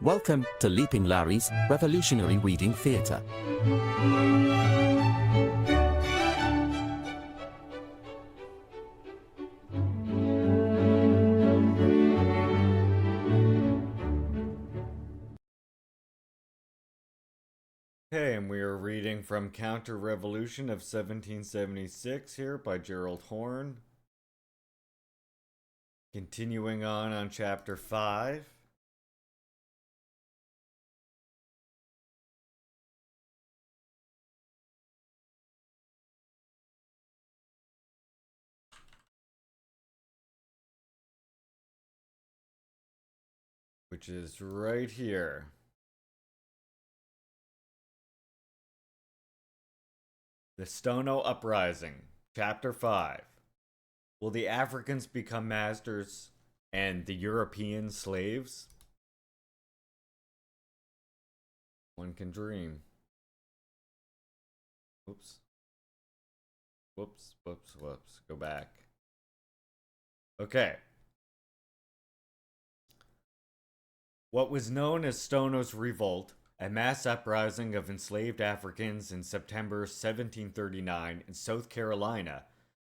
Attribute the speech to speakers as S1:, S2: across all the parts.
S1: Welcome to Leaping Larry's Revolutionary Reading Theatre.
S2: Okay, and we are reading from Counter-Revolution of 1776 here by Gearld Horne. Continuing on chapter 5. Which is right here. The Stono Uprising, Chapter 5. Will the Africans become masters and the Europeans slaves? One can dream. Whoops. Whoops. Go back. Okay. What was known as Stono's Revolt, a mass uprising of enslaved Africans in September 1739 in South Carolina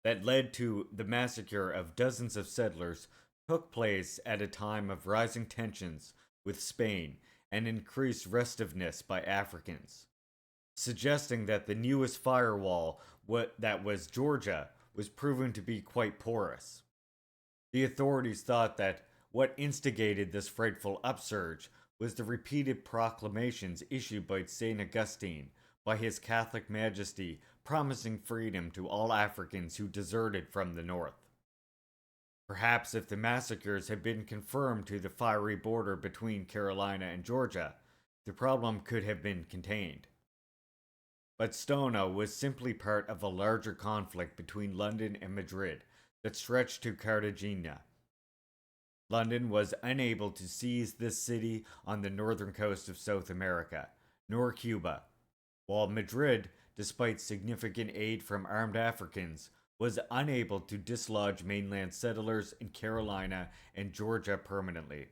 S2: that led to the massacre of dozens of settlers, took place at a time of rising tensions with Spain and increased restiveness by Africans, suggesting that the newest firewall, that was Georgia, was proven to be quite porous. The authorities thought that what instigated this frightful upsurge was the repeated proclamations issued by St. Augustine by His Catholic Majesty promising freedom to all Africans who deserted from the north. Perhaps if the massacres had been confirmed to the fiery border between Carolina and Georgia, the problem could have been contained. But Stono was simply part of a larger conflict between London and Madrid that stretched to Cartagena. London was unable to seize this city on the northern coast of South America, nor Cuba, while Madrid, despite significant aid from armed Africans, was unable to dislodge mainland settlers in Carolina and Georgia permanently.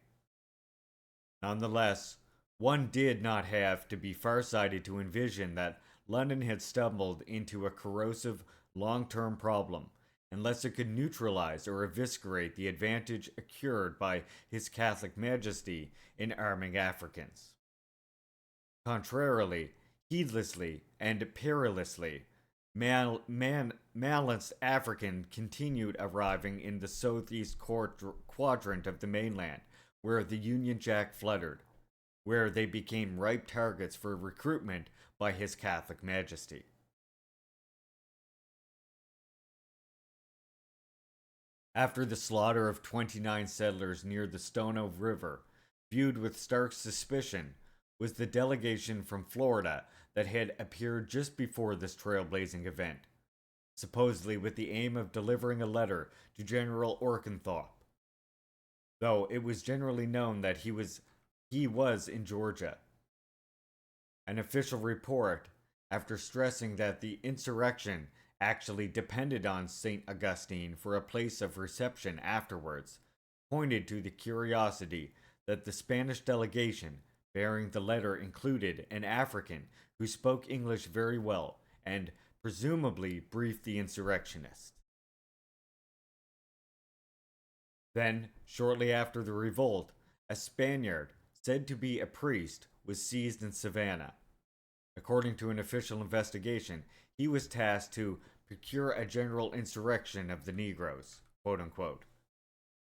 S2: Nonetheless, one did not have to be farsighted to envision that London had stumbled into a corrosive, long-term problem unless it could neutralize or eviscerate the advantage accrued by His Catholic Majesty in arming Africans. Contrarily, heedlessly and perilously, malice African continued arriving in the southeast quadrant of the mainland, where the Union Jack fluttered, where they became ripe targets for recruitment by His Catholic Majesty. After the slaughter of 29 settlers near the Stono River, viewed with stark suspicion was the delegation from Florida that had appeared just before this trailblazing event, supposedly with the aim of delivering a letter to General Orkenthorpe, though it was generally known that he was in Georgia. An official report, after stressing that the insurrection actually depended on St. Augustine for a place of reception afterwards, pointed to the curiosity that the Spanish delegation bearing the letter included an African who spoke English very well and presumably briefed the insurrectionists. Then, shortly after the revolt, a Spaniard, said to be a priest, was seized in Savannah. According to an official investigation, he was tasked to procure a general insurrection of the Negroes, quote unquote.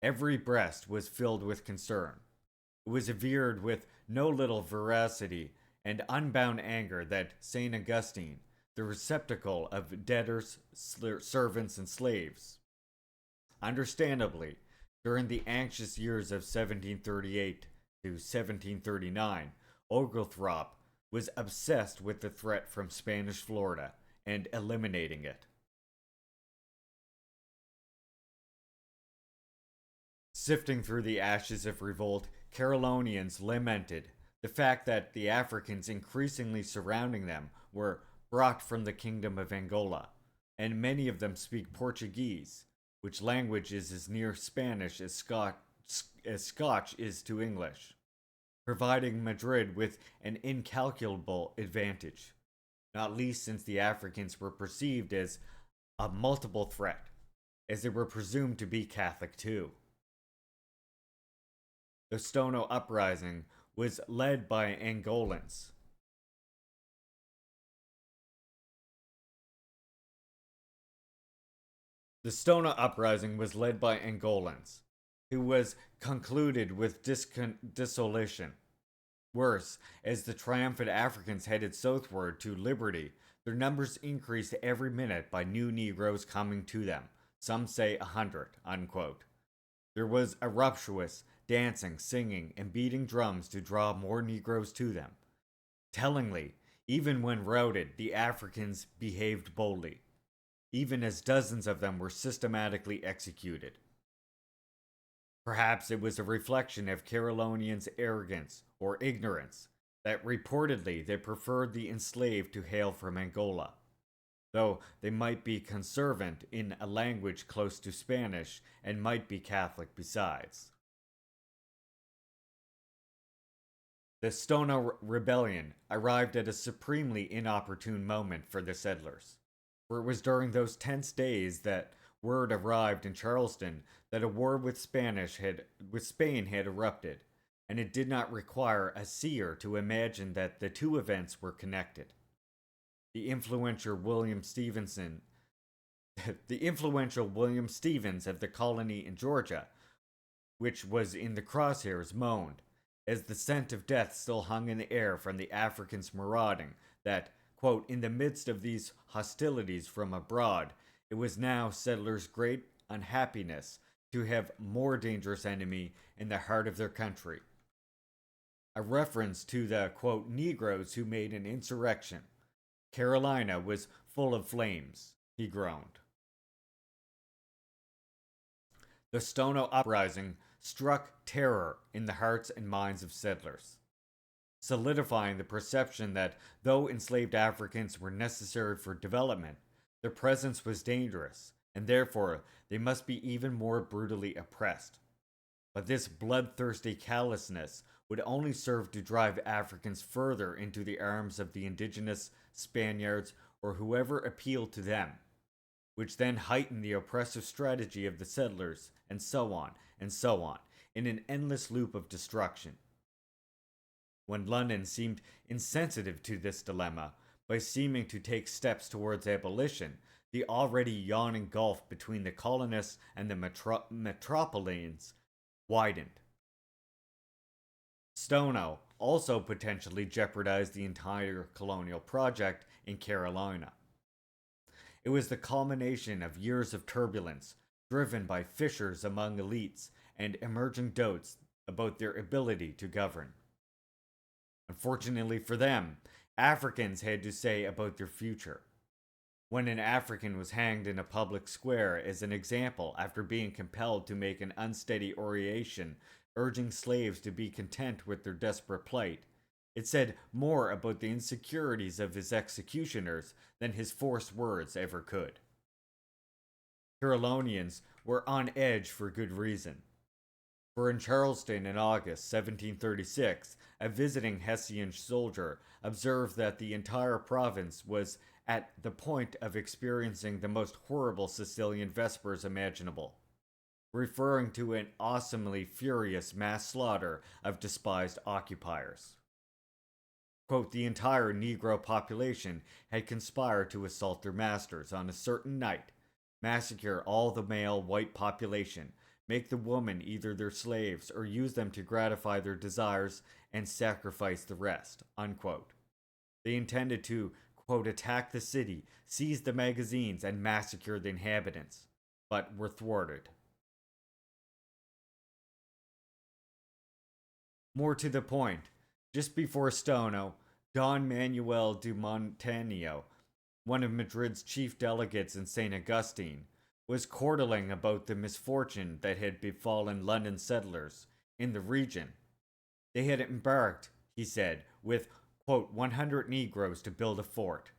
S2: Every breast was filled with concern. It was averred with no little veracity and unbound anger that St. Augustine, the receptacle of debtors, servants, and slaves, understandably, during the anxious years of 1738 to 1739, Oglethorpe was obsessed with the threat from Spanish Florida and eliminating it. Sifting through the ashes of revolt, Carolinians lamented the fact that the Africans increasingly surrounding them were brought from the kingdom of Angola, and many of them speak Portuguese, which language is as near Spanish as Scotch is to English. providing Madrid with an incalculable advantage, not least since the Africans were perceived as a multiple threat, as they were presumed to be Catholic too. The Stono uprising was led by Angolans. The Stono uprising was led by Angolans, who was concluded with dissolution. Worse, as the triumphant Africans headed southward to liberty, their numbers increased every minute by new Negroes coming to them. Some say 100, unquote. There was a rapturous dancing, singing, and beating drums to draw more Negroes to them. Tellingly, even when routed, the Africans behaved boldly, even as dozens of them were systematically executed. Perhaps it was a reflection of Carolinians' arrogance or ignorance that reportedly they preferred the enslaved to hail from Angola, though they might be conservant in a language close to Spanish and might be Catholic besides. The Stono Rebellion arrived at a supremely inopportune moment for the settlers, for it was during those tense days that word arrived in Charleston that a war with Spain had erupted, and it did not require a seer to imagine that the two events were connected. The influential William Stevens of the colony in Georgia, which was in the crosshairs, moaned, as the scent of death still hung in the air from the Africans marauding, that, quote, in the midst of these hostilities from abroad, it was now settlers' great unhappiness to have more dangerous enemy in the heart of their country. A reference to the, quote, Negroes who made an insurrection. Carolina was full of flames, he groaned. The Stono uprising struck terror in the hearts and minds of settlers, solidifying the perception that though enslaved Africans were necessary for development, their presence was dangerous, and therefore they must be even more brutally oppressed. But this bloodthirsty callousness would only serve to drive Africans further into the arms of the indigenous Spaniards or whoever appealed to them, which then heightened the oppressive strategy of the settlers, and so on, in an endless loop of destruction. When London seemed insensitive to this dilemma, by seeming to take steps towards abolition, the already yawning gulf between the colonists and the metropolitans widened. Stono also potentially jeopardized the entire colonial project in Carolina. It was the culmination of years of turbulence, driven by fissures among elites and emerging doubts about their ability to govern. Unfortunately for them, Africans had to say about their future. When an African was hanged in a public square as an example after being compelled to make an unsteady oration urging slaves to be content with their desperate plight, it said more about the insecurities of his executioners than his forced words ever could. Carolinians were on edge for good reason. For in Charleston in August 1736, a visiting Hessian soldier observed that the entire province was at the point of experiencing the most horrible Sicilian Vespers imaginable, referring to an awesomely furious mass slaughter of despised occupiers. Quote, the entire Negro population had conspired to assault their masters on a certain night, massacre all the male white population, make the women either their slaves or use them to gratify their desires and sacrifice the rest, unquote. They intended to, quote, attack the city, seize the magazines, and massacre the inhabitants, but were thwarted. More to the point, just before Stono, Don Manuel de Montaño, one of Madrid's chief delegates in St. Augustine, was chortling about the misfortune that had befallen London settlers in the region. They had embarked, he said, with, quote, 100 Negroes to build a fort.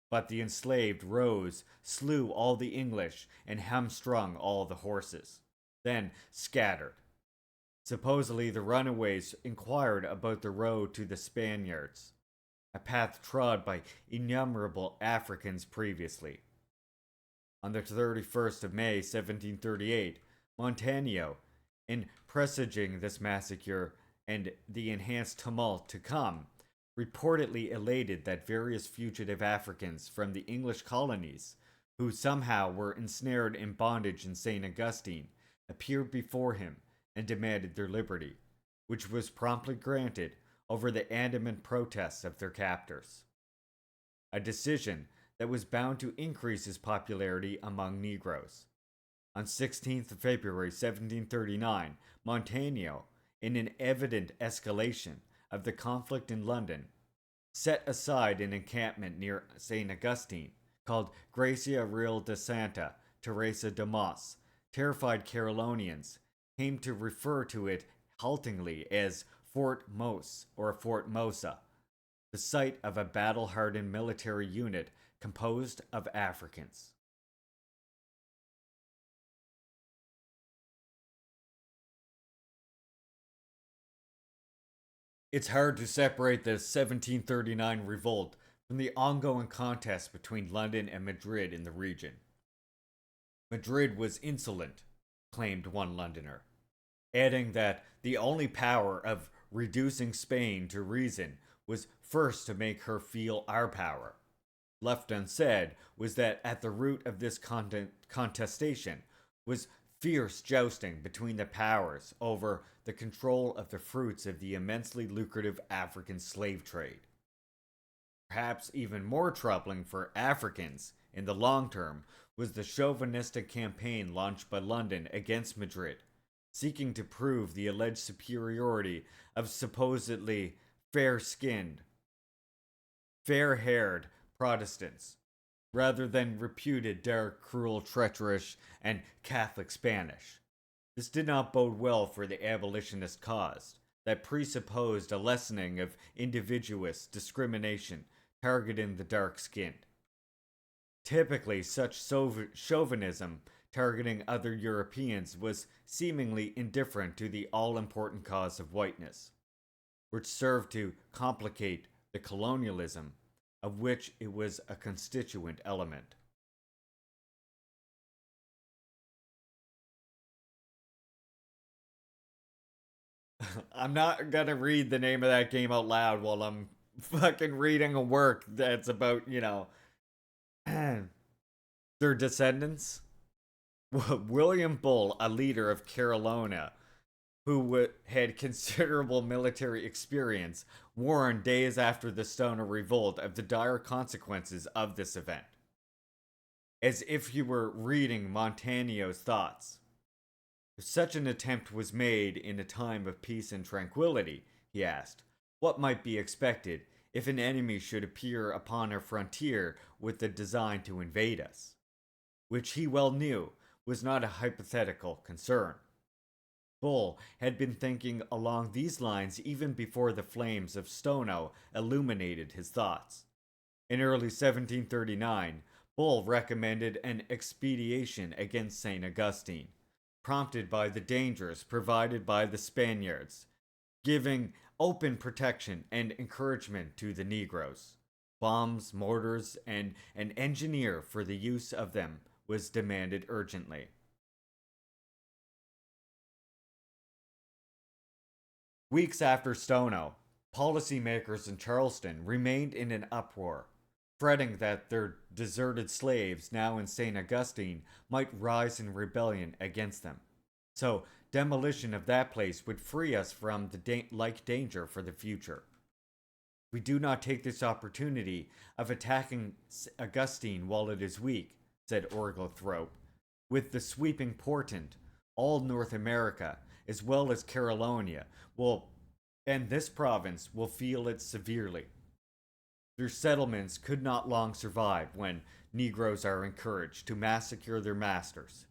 S2: But the enslaved rose, slew all the English, and hamstrung all the horses, then scattered. Supposedly, the runaways inquired about the road to the Spaniards, a path trod by innumerable Africans previously. On the 31st of May, 1738, Montagnio, in presaging this massacre and the enhanced tumult to come, reportedly elated that various fugitive Africans from the English colonies, who somehow were ensnared in bondage in St. Augustine, appeared before him and demanded their liberty, which was promptly granted over the adamant protests of their captors. A decision that was bound to increase his popularity among Negroes. On 16th of February 1739, Montagnio, in an evident escalation of the conflict in London, set aside an encampment near St. Augustine called Gracia Real de Santa Teresa de Mos. Terrified Carolinians came to refer to it haltingly as Fort Mos or Fort Mosa, the site of a battle-hardened military unit composed of Africans. It's hard to separate the 1739 revolt from the ongoing contest between London and Madrid in the region. Madrid was insolent, claimed one Londoner, adding that the only power of reducing Spain to reason was first to make her feel our power. Left unsaid was that at the root of this contestation was fierce jousting between the powers over the control of the fruits of the immensely lucrative African slave trade. Perhaps even more troubling for Africans in the long term was the chauvinistic campaign launched by London against Madrid, seeking to prove the alleged superiority of supposedly fair-skinned, fair-haired Protestants, rather than reputed dark, cruel, treacherous, and Catholic Spanish. This did not bode well for the abolitionist cause, that presupposed a lessening of individualist discrimination targeting the dark-skinned. Typically, such chauvinism targeting other Europeans was seemingly indifferent to the all-important cause of whiteness, which served to complicate the colonialism of which it was a constituent element. I'm not gonna read the name of that game out loud while I'm fucking reading a work that's about, their descendants. William Bull, a leader of Carolina, who had considerable military experience, warned days after the Stoner Revolt of the dire consequences of this event. As if he were reading Montagnio's thoughts. If such an attempt was made in a time of peace and tranquility, he asked, what might be expected if an enemy should appear upon our frontier with the design to invade us? Which he well knew was not a hypothetical concern. Bull had been thinking along these lines even before the flames of Stono illuminated his thoughts. In early 1739, Bull recommended an expedition against St. Augustine, prompted by the dangers provided by the Spaniards, giving open protection and encouragement to the Negroes. Bombs, mortars, and an engineer for the use of them was demanded urgently. Weeks after Stono, policymakers in Charleston remained in an uproar, fretting that their deserted slaves now in St. Augustine might rise in rebellion against them. So, demolition of that place would free us from the like danger for the future. We do not take this opportunity of attacking Augustine while it is weak, said Oglethorpe, with the sweeping portent, all North America, as well as Carolina, and this province will feel it severely. Their settlements could not long survive when Negroes are encouraged to massacre their masters.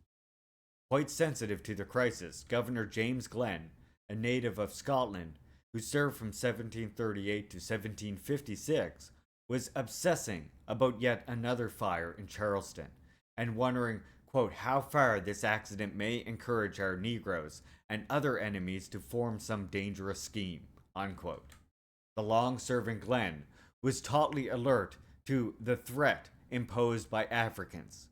S2: Quite sensitive to the crisis, Governor James Glenn, a native of Scotland, who served from 1738 to 1756, was obsessing about yet another fire in Charleston, and wondering quote, how far this accident may encourage our Negroes and other enemies to form some dangerous scheme, unquote. The long-serving Glenn was tautly alert to the threat imposed by Africans,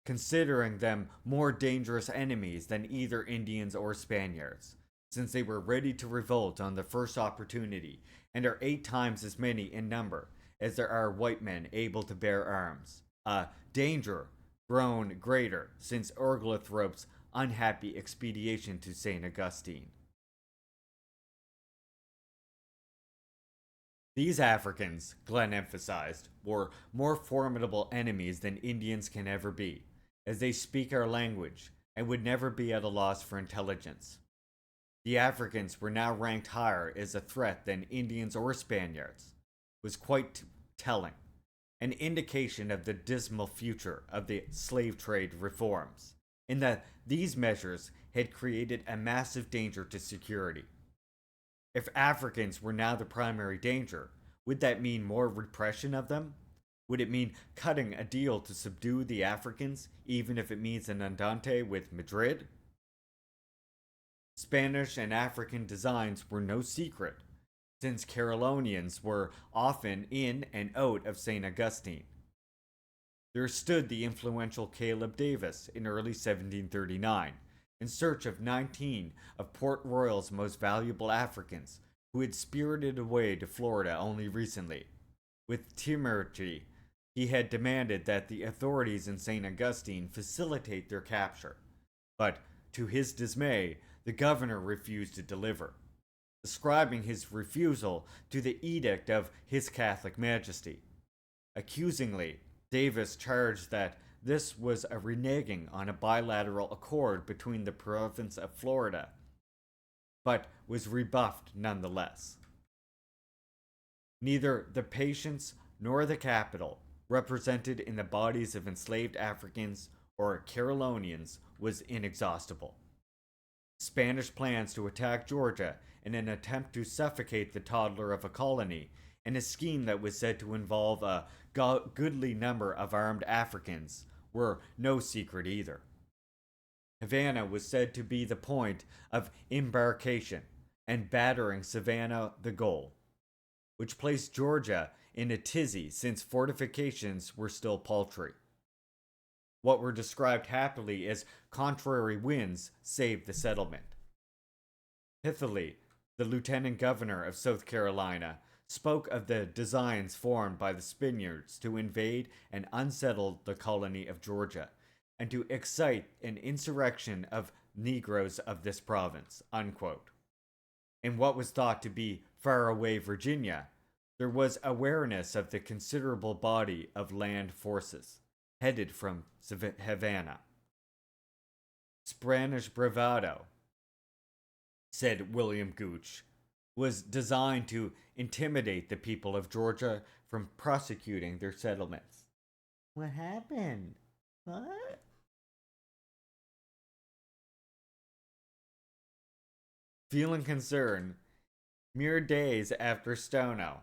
S2: considering them more dangerous enemies than either Indians or Spaniards, since they were ready to revolt on the first opportunity and are 8 times as many in number as there are white men able to bear arms. A danger grown greater since Oglethorpe's unhappy expedition to St. Augustine. These Africans, Glenn emphasized, were more formidable enemies than Indians can ever be, as they speak our language and would never be at a loss for intelligence. The Africans were now ranked higher as a threat than Indians or Spaniards, was quite telling, an indication of the dismal future of the slave trade reforms, in that these measures had created a massive danger to security. If Africans were now the primary danger, would that mean more repression of them? Would it mean cutting a deal to subdue the Africans, even if it means an entente with Madrid? Spanish and African designs were no secret, since Carolinians were often in and out of St. Augustine. There stood the influential Caleb Davis in early 1739, in search of 19 of Port Royal's most valuable Africans who had spirited away to Florida only recently. With temerity, he had demanded that the authorities in St. Augustine facilitate their capture, but to his dismay, the governor refused to deliver, ascribing his refusal to the edict of His Catholic Majesty. Accusingly, Davis charged that this was a reneging on a bilateral accord between the province of Florida, but was rebuffed nonetheless. Neither the patience nor the capital represented in the bodies of enslaved Africans or Carolinians was inexhaustible. Spanish plans to attack Georgia in an attempt to suffocate the toddler of a colony, and a scheme that was said to involve a goodly number of armed Africans, were no secret either. Havana was said to be the point of embarkation, and battering Savannah the goal, which placed Georgia in a tizzy since fortifications were still paltry. What were described happily as contrary winds saved the settlement. Pithily, the lieutenant governor of South Carolina, spoke of the designs formed by the Spaniards to invade and unsettle the colony of Georgia, and to excite an insurrection of Negroes of this province, unquote. In what was thought to be faraway Virginia, there was awareness of the considerable body of land forces headed from Havana. Spanish bravado, said William Gooch, was designed to intimidate the people of Georgia from prosecuting their settlements. What happened? What? Feeling concerned, mere days after Stono,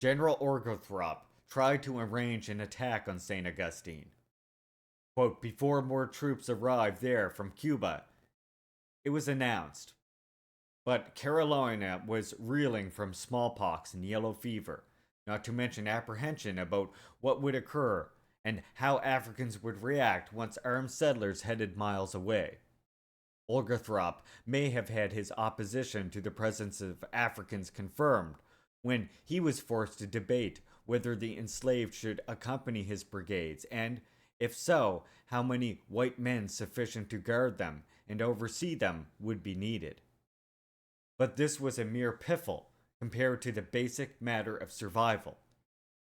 S2: General Oglethorpe tried to arrange an attack on St. Augustine. Quote, before more troops arrived there from Cuba, it was announced. But Carolina was reeling from smallpox and yellow fever, not to mention apprehension about what would occur and how Africans would react once armed settlers headed miles away. Oglethorpe may have had his opposition to the presence of Africans confirmed when he was forced to debate whether the enslaved should accompany his brigades, and, if so, how many white men sufficient to guard them and oversee them would be needed. But this was a mere piffle compared to the basic matter of survival,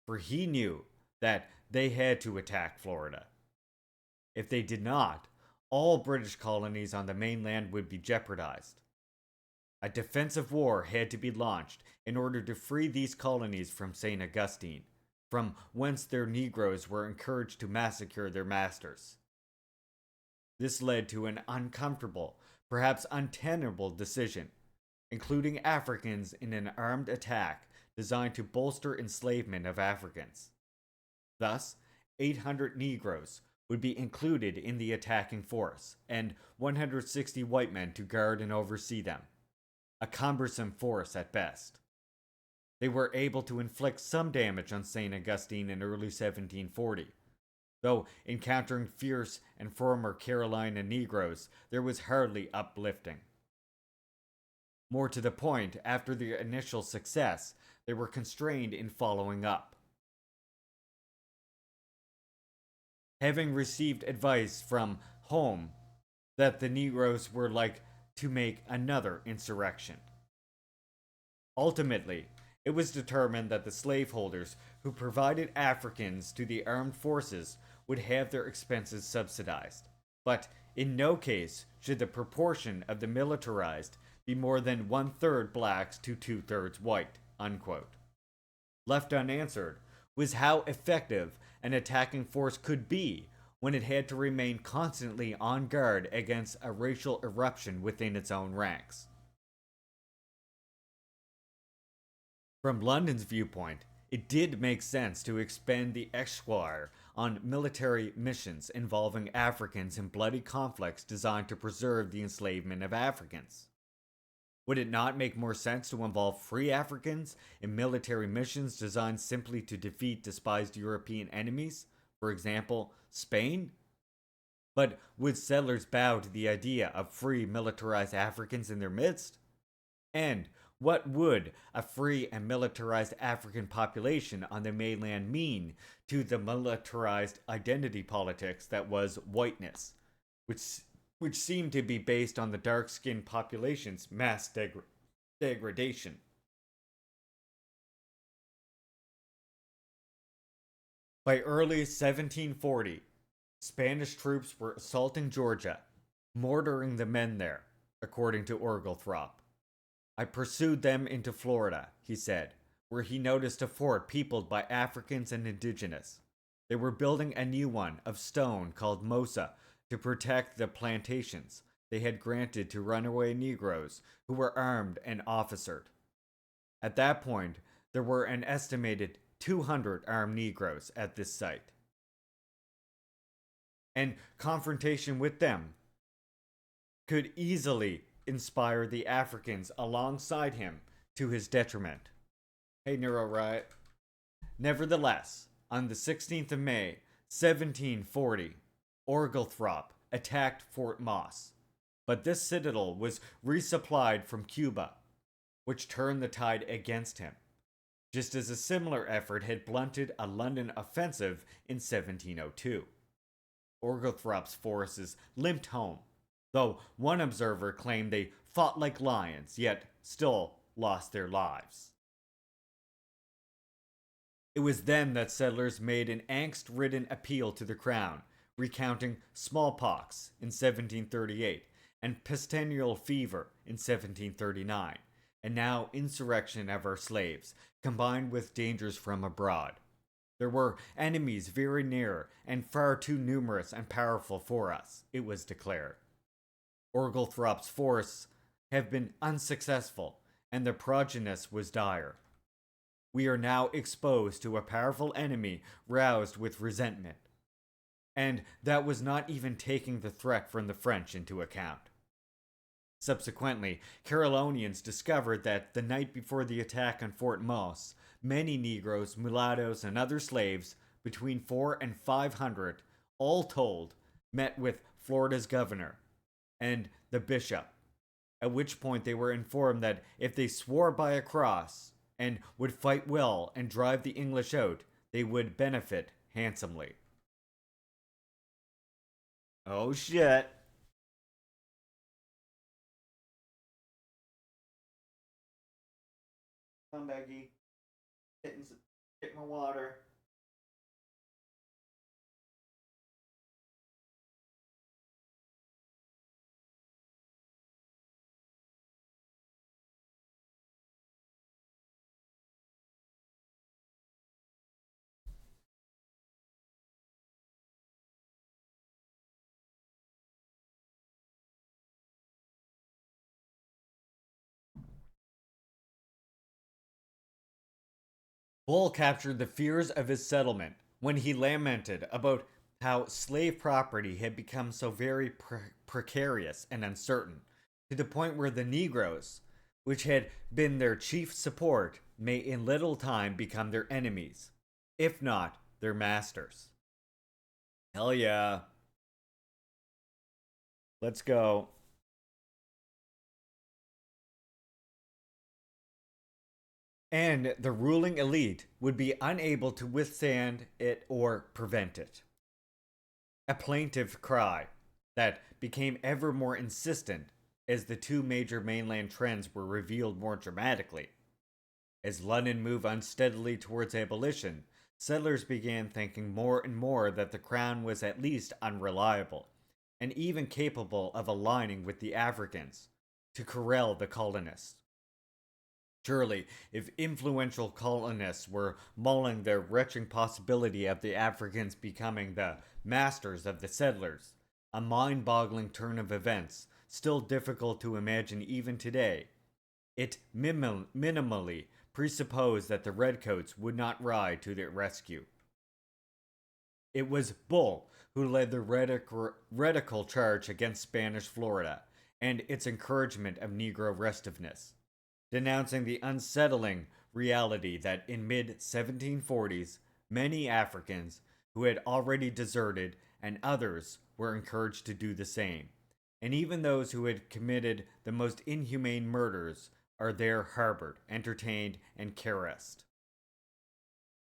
S2: for he knew that they had to attack Florida. If they did not, all British colonies on the mainland would be jeopardized. A defensive war had to be launched in order to free these colonies from St. Augustine, from whence their Negroes were encouraged to massacre their masters. This led to an uncomfortable, perhaps untenable decision, including Africans in an armed attack designed to bolster enslavement of Africans. Thus, 800 Negroes would be included in the attacking force, and 160 white men to guard and oversee them. A cumbersome force at best. They were able to inflict some damage on St. Augustine in early 1740. Though encountering fierce and former Carolina Negroes, there was hardly uplifting. More to the point, after the initial success, they were constrained in following up. Having received advice from Horne that the Negroes were like to make another insurrection. Ultimately, it was determined that the slaveholders who provided Africans to the armed forces would have their expenses subsidized, but in no case should the proportion of the militarized be more than 1/3 blacks to 2/3 white. Unquote. Left unanswered was how effective an attacking force could be when it had to remain constantly on guard against a racial eruption within its own ranks. From London's viewpoint, it did make sense to expend the esquire on military missions involving Africans in bloody conflicts designed to preserve the enslavement of Africans. Would it not make more sense to involve free Africans in military missions designed simply to defeat despised European enemies, for example, Spain? But would settlers bow to the idea of free militarized Africans in their midst? And what would a free and militarized African population on the mainland mean to the militarized identity politics that was whiteness, which seemed to be based on the dark-skinned population's mass degradation? By early 1740, Spanish troops were assaulting Georgia, mortaring the men there, according to Oglethorpe. I pursued them into Florida, he said, where he noticed a fort peopled by Africans and indigenous. They were building a new one of stone called Mosa to protect the plantations they had granted to runaway Negroes who were armed and officered. At that point, there were an estimated 200 armed Negroes at this site. And confrontation with them could easily inspire the Africans alongside him to his detriment. Hey, Neuro Riot. Nevertheless, on the 16th of May, 1740, Oglethorpe attacked Fort Moss, but this citadel was resupplied from Cuba, which turned the tide against him, just as a similar effort had blunted a London offensive in 1702. Oglethorpe's forces limped home, though one observer claimed they fought like lions, yet still lost their lives. It was then that settlers made an angst-ridden appeal to the crown, recounting smallpox in 1738 and pestilential fever in 1739, and now insurrection of our slaves, combined with dangers from abroad. There were enemies very near and far too numerous and powerful for us, it was declared. Oglethorpe's force have been unsuccessful, and the progenitus was dire. We are now exposed to a powerful enemy roused with resentment. And that was not even taking the threat from the French into account. Subsequently, Carolinians discovered that the night before the attack on Fort Moss, many Negroes, mulattoes, and other slaves, between 400 and 500, all told, met with Florida's governor and the bishop, at which point they were informed that if they swore by a cross and would fight well and drive the English out, they would benefit handsomely. Oh shit. Come, Becky. Get my water. Bull captured the fears of his settlement when he lamented about how slave property had become so very precarious and uncertain, to the point where the Negroes, which had been their chief support, may in little time become their enemies, if not their masters. Hell yeah. Let's go. And the ruling elite would be unable to withstand it or prevent it. A plaintive cry that became ever more insistent as the two major mainland trends were revealed more dramatically. As London moved unsteadily towards abolition, settlers began thinking more and more that the crown was at least unreliable, and even capable of aligning with the Africans to corral the colonists. Surely, if influential colonists were mulling the wretched possibility of the Africans becoming the masters of the settlers, a mind boggling turn of events still difficult to imagine even today, it minimally presupposed that the Redcoats would not ride to their rescue. It was Bull who led the radical charge against Spanish Florida and its encouragement of Negro restiveness, denouncing the unsettling reality that in mid 1740s many Africans who had already deserted and others were encouraged to do the same, and even those who had committed the most inhumane murders are there harbored, entertained, and caressed.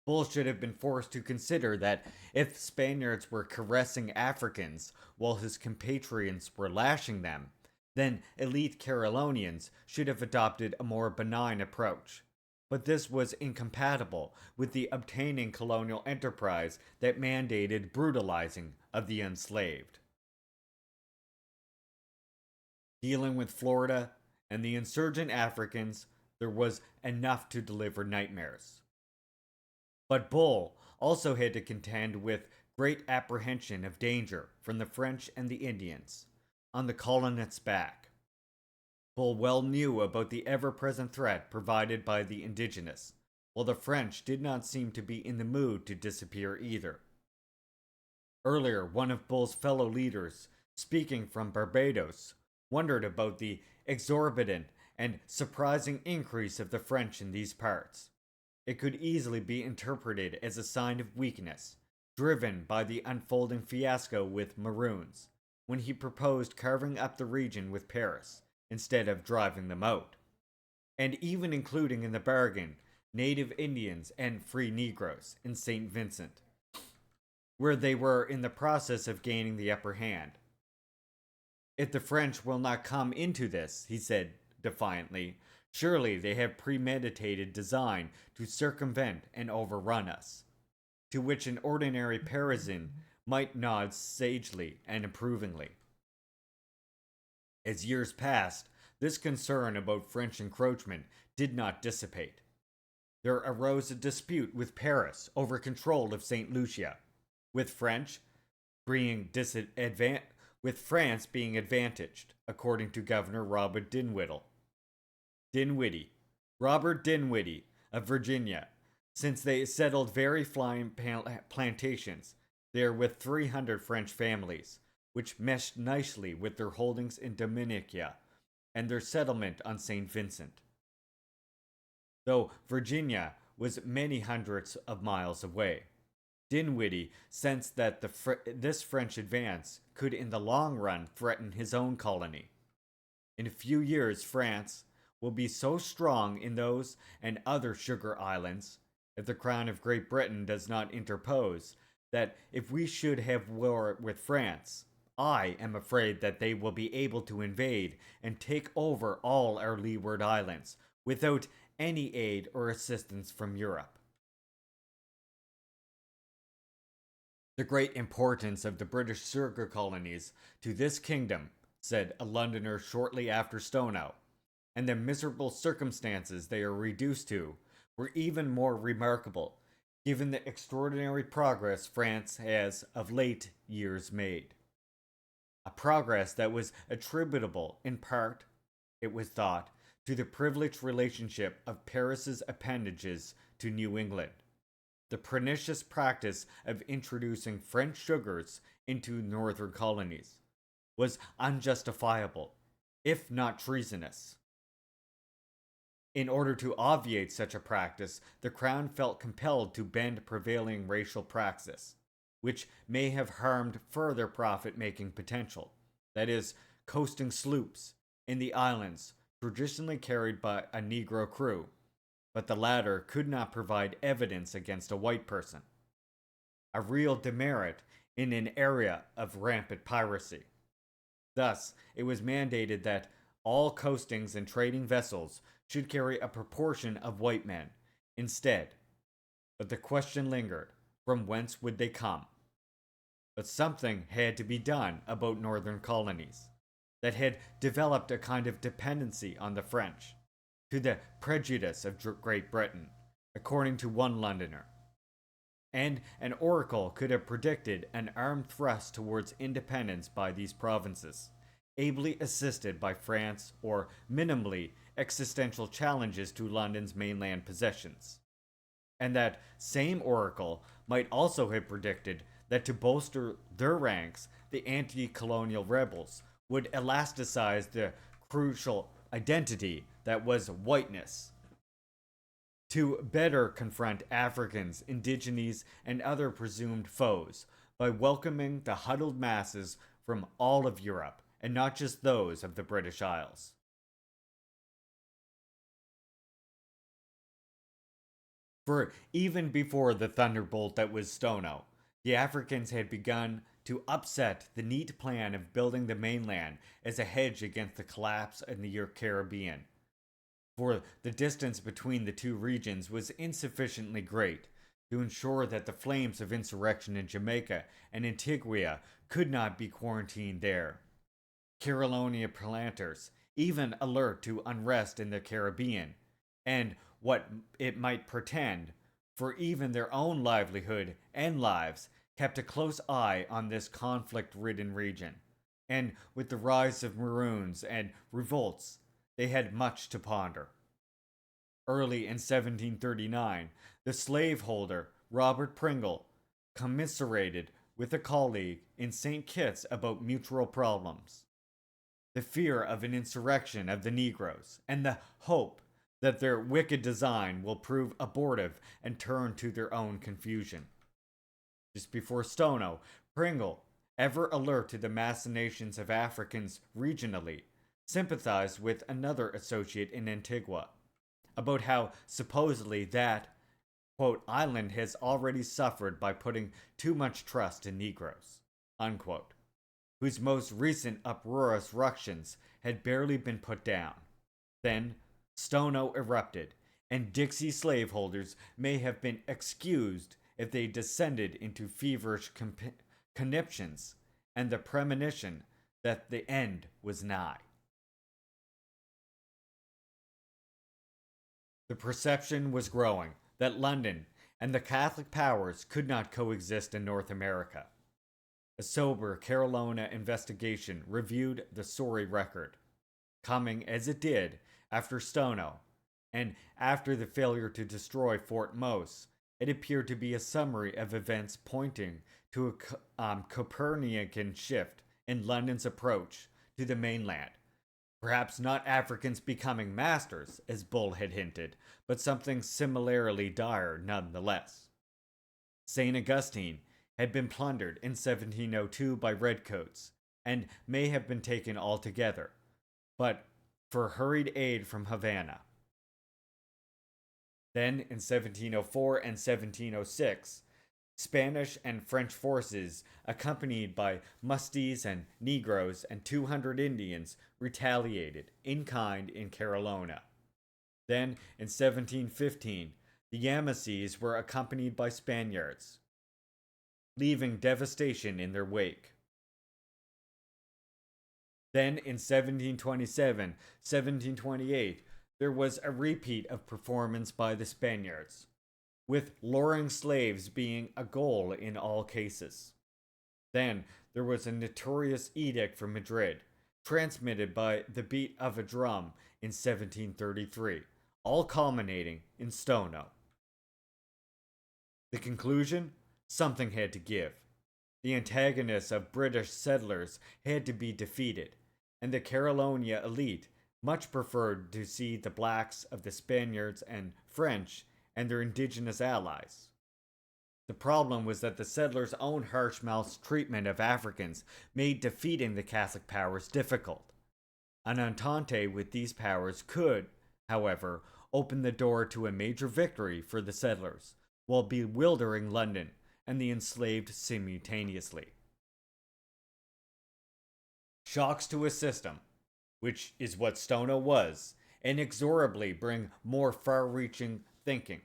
S2: Bull should have been forced to consider that if Spaniards were caressing Africans while his compatriots were lashing them, then elite Carolinians should have adopted a more benign approach. But this was incompatible with the obtaining colonial enterprise that mandated brutalizing of the enslaved. Dealing with Florida and the insurgent Africans, there was enough to deliver nightmares. But Bull also had to contend with great apprehension of danger from the French and the Indians on the colonists' back. Bull well knew about the ever-present threat provided by the indigenous, while the French did not seem to be in the mood to disappear either. Earlier, one of Bull's fellow leaders, speaking from Barbados, wondered about the exorbitant and surprising increase of the French in these parts. It could easily be interpreted as a sign of weakness, driven by the unfolding fiasco with Maroons, when he proposed carving up the region with Paris, instead of driving them out, and even including in the bargain native Indians and free Negroes in St. Vincent, where they were in the process of gaining the upper hand. If the French will not come into this, he said defiantly, surely they have premeditated design to circumvent and overrun us. To which an ordinary Parisian might nod sagely and approvingly. As years passed, this concern about French encroachment did not dissipate. There arose a dispute with Paris over control of St. Lucia, with France being advantaged, according to Governor Robert Dinwiddie of Virginia, since they settled very fine plantations there with 300 French families, which meshed nicely with their holdings in Dominica and their settlement on St. Vincent. Though Virginia was many hundreds of miles away, Dinwiddie sensed that this French advance could in the long run threaten his own colony. In a few years, France will be so strong in those and other sugar islands, if the crown of Great Britain does not interpose, that if we should have war with France, I am afraid that they will be able to invade and take over all our leeward islands without any aid or assistance from Europe. The great importance of the British sugar colonies to this kingdom, said a Londoner shortly after Stono, and the miserable circumstances they are reduced to, were even more remarkable, given the extraordinary progress France has of late years made. A progress that was attributable, in part, it was thought, to the privileged relationship of Paris's appendages to New England. the pernicious practice of introducing French sugars into northern colonies was unjustifiable, if not treasonous. In order to obviate such a practice, the Crown felt compelled to bend prevailing racial praxis, which may have harmed further profit making potential. That is, coasting sloops in the islands traditionally carried by a Negro crew, but the latter could not provide evidence against a white person. A real demerit in an area of rampant piracy. Thus, it was mandated that all coastings and trading vessels should carry a proportion of white men instead. But the question lingered, from whence would they come? But something had to be done about northern colonies that had developed a kind of dependency on the French, to the prejudice of Great Britain, according to one Londoner. And an oracle could have predicted an armed thrust towards independence by these provinces, ably assisted by France, or minimally existential challenges to London's mainland possessions. And that same oracle might also have predicted that to bolster their ranks, the anti-colonial rebels would elasticize the crucial identity that was whiteness, to better confront Africans, indigenes, and other presumed foes by welcoming the huddled masses from all of Europe, and not just those of the British Isles. For even before the thunderbolt that was Stono, the Africans had begun to upset the neat plan of building the mainland as a hedge against the collapse in the Caribbean. For the distance between the two regions was insufficiently great to ensure that the flames of insurrection in Jamaica and Antigua could not be quarantined there. Carolina planters, even alert to unrest in the Caribbean, and what it might portend for even their own livelihood and lives, kept a close eye on this conflict-ridden region, and with the rise of Maroons and revolts, they had much to ponder. Early in 1739, the slaveholder Robert Pringle commiserated with a colleague in St. Kitts about mutual problems. The fear of an insurrection of the Negroes, and the hope that their wicked design will prove abortive and turn to their own confusion. Just before Stono, Pringle, ever alert to the machinations of Africans regionally, sympathized with another associate in Antigua about how supposedly that, quote, island has already suffered by putting too much trust in Negroes, unquote, whose most recent uproarious ructions had barely been put down. Then Stono erupted, and Dixie slaveholders may have been excused if they descended into feverish conniptions and the premonition that the end was nigh. The perception was growing that London and the Catholic powers could not coexist in North America. A sober Carolina investigation reviewed the sorry record, coming as it did after Stono, and after the failure to destroy Fort Mose. It appeared to be a summary of events pointing to a Copernican shift in London's approach to the mainland. Perhaps not Africans becoming masters, as Bull had hinted, but something similarly dire nonetheless. St. Augustine had been plundered in 1702 by redcoats, and may have been taken altogether, but for hurried aid from Havana. Then, in 1704 and 1706, Spanish and French forces, accompanied by mustees and Negroes and 200 Indians, retaliated in kind in Carolina. Then, in 1715, the Yamassees were accompanied by Spaniards, leaving devastation in their wake. Then, in 1727, 1728, there was a repeat of performance by the Spaniards, with luring slaves being a goal in all cases. Then there was a notorious edict from Madrid, transmitted by the beat of a drum in 1733, all culminating in Stono. The conclusion? Something had to give. The antagonists of British settlers had to be defeated, and the Catalonia elite much preferred to see the blacks of the Spaniards and French and their indigenous allies. The problem was that the settlers' own harsh maltreatment of Africans made defeating the Catholic powers difficult. An entente with these powers could, however, open the door to a major victory for the settlers, while bewildering London and the enslaved simultaneously. Shocks to a system, which is what Stono was, inexorably bring more far-reaching thinking,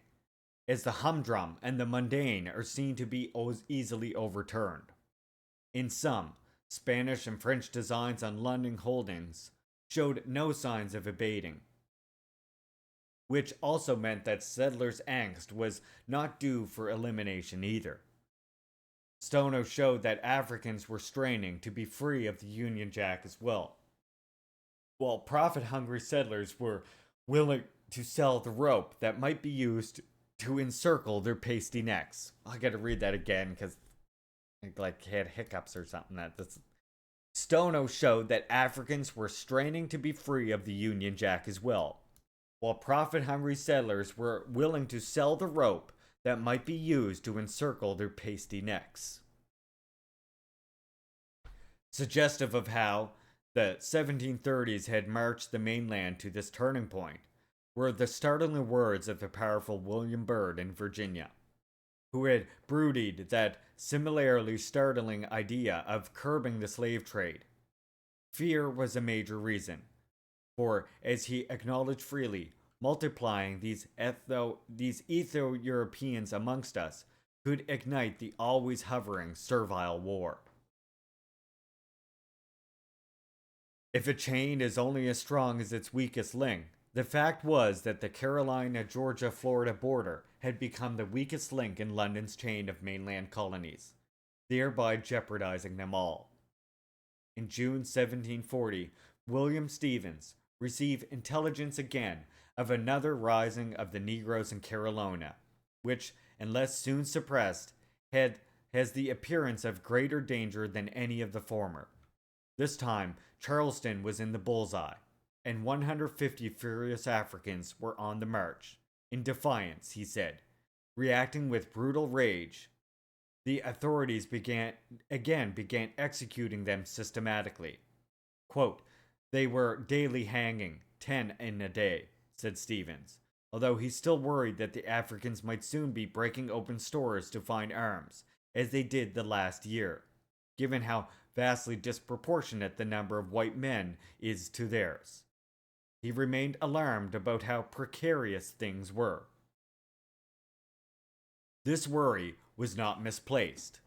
S2: as the humdrum and the mundane are seen to be easily overturned. In sum, Spanish and French designs on London holdings showed no signs of abating, which also meant that settlers' angst was not due for elimination either. Stono showed that Africans were straining to be free of the Union Jack as well, while profit-hungry settlers were willing to sell the rope that might be used to encircle their pasty necks. I gotta read that again because I had hiccups or something. Stono showed that Africans were straining to be free of the Union Jack as well, while profit-hungry settlers were willing to sell the rope that might be used to encircle their pasty necks. Suggestive of how the 1730s had marched the mainland to this turning point were the startling words of the powerful William Byrd in Virginia, who had brooded that similarly startling idea of curbing the slave trade. Fear was a major reason, for, as he acknowledged freely, multiplying these Etho-Europeans amongst us could ignite the always hovering servile war. If a chain is only as strong as its weakest link, the fact was that the Carolina-Georgia-Florida border had become the weakest link in London's chain of mainland colonies, thereby jeopardizing them all. In June 1740, William Stevens received intelligence again of another rising of the Negroes in Carolina, which, unless soon suppressed, has the appearance of greater danger than any of the former. This time, Charleston was in the bullseye, and 150 furious Africans were on the march. In defiance, he said, reacting with brutal rage. The authorities began executing them systematically. Quote, "They were daily hanging, 10 in a day," said Stevens, although he still worried that the Africans might soon be breaking open stores to find arms, as they did the last year, given how vastly disproportionate the number of white men is to theirs. He remained alarmed about how precarious things were. This worry was not misplaced,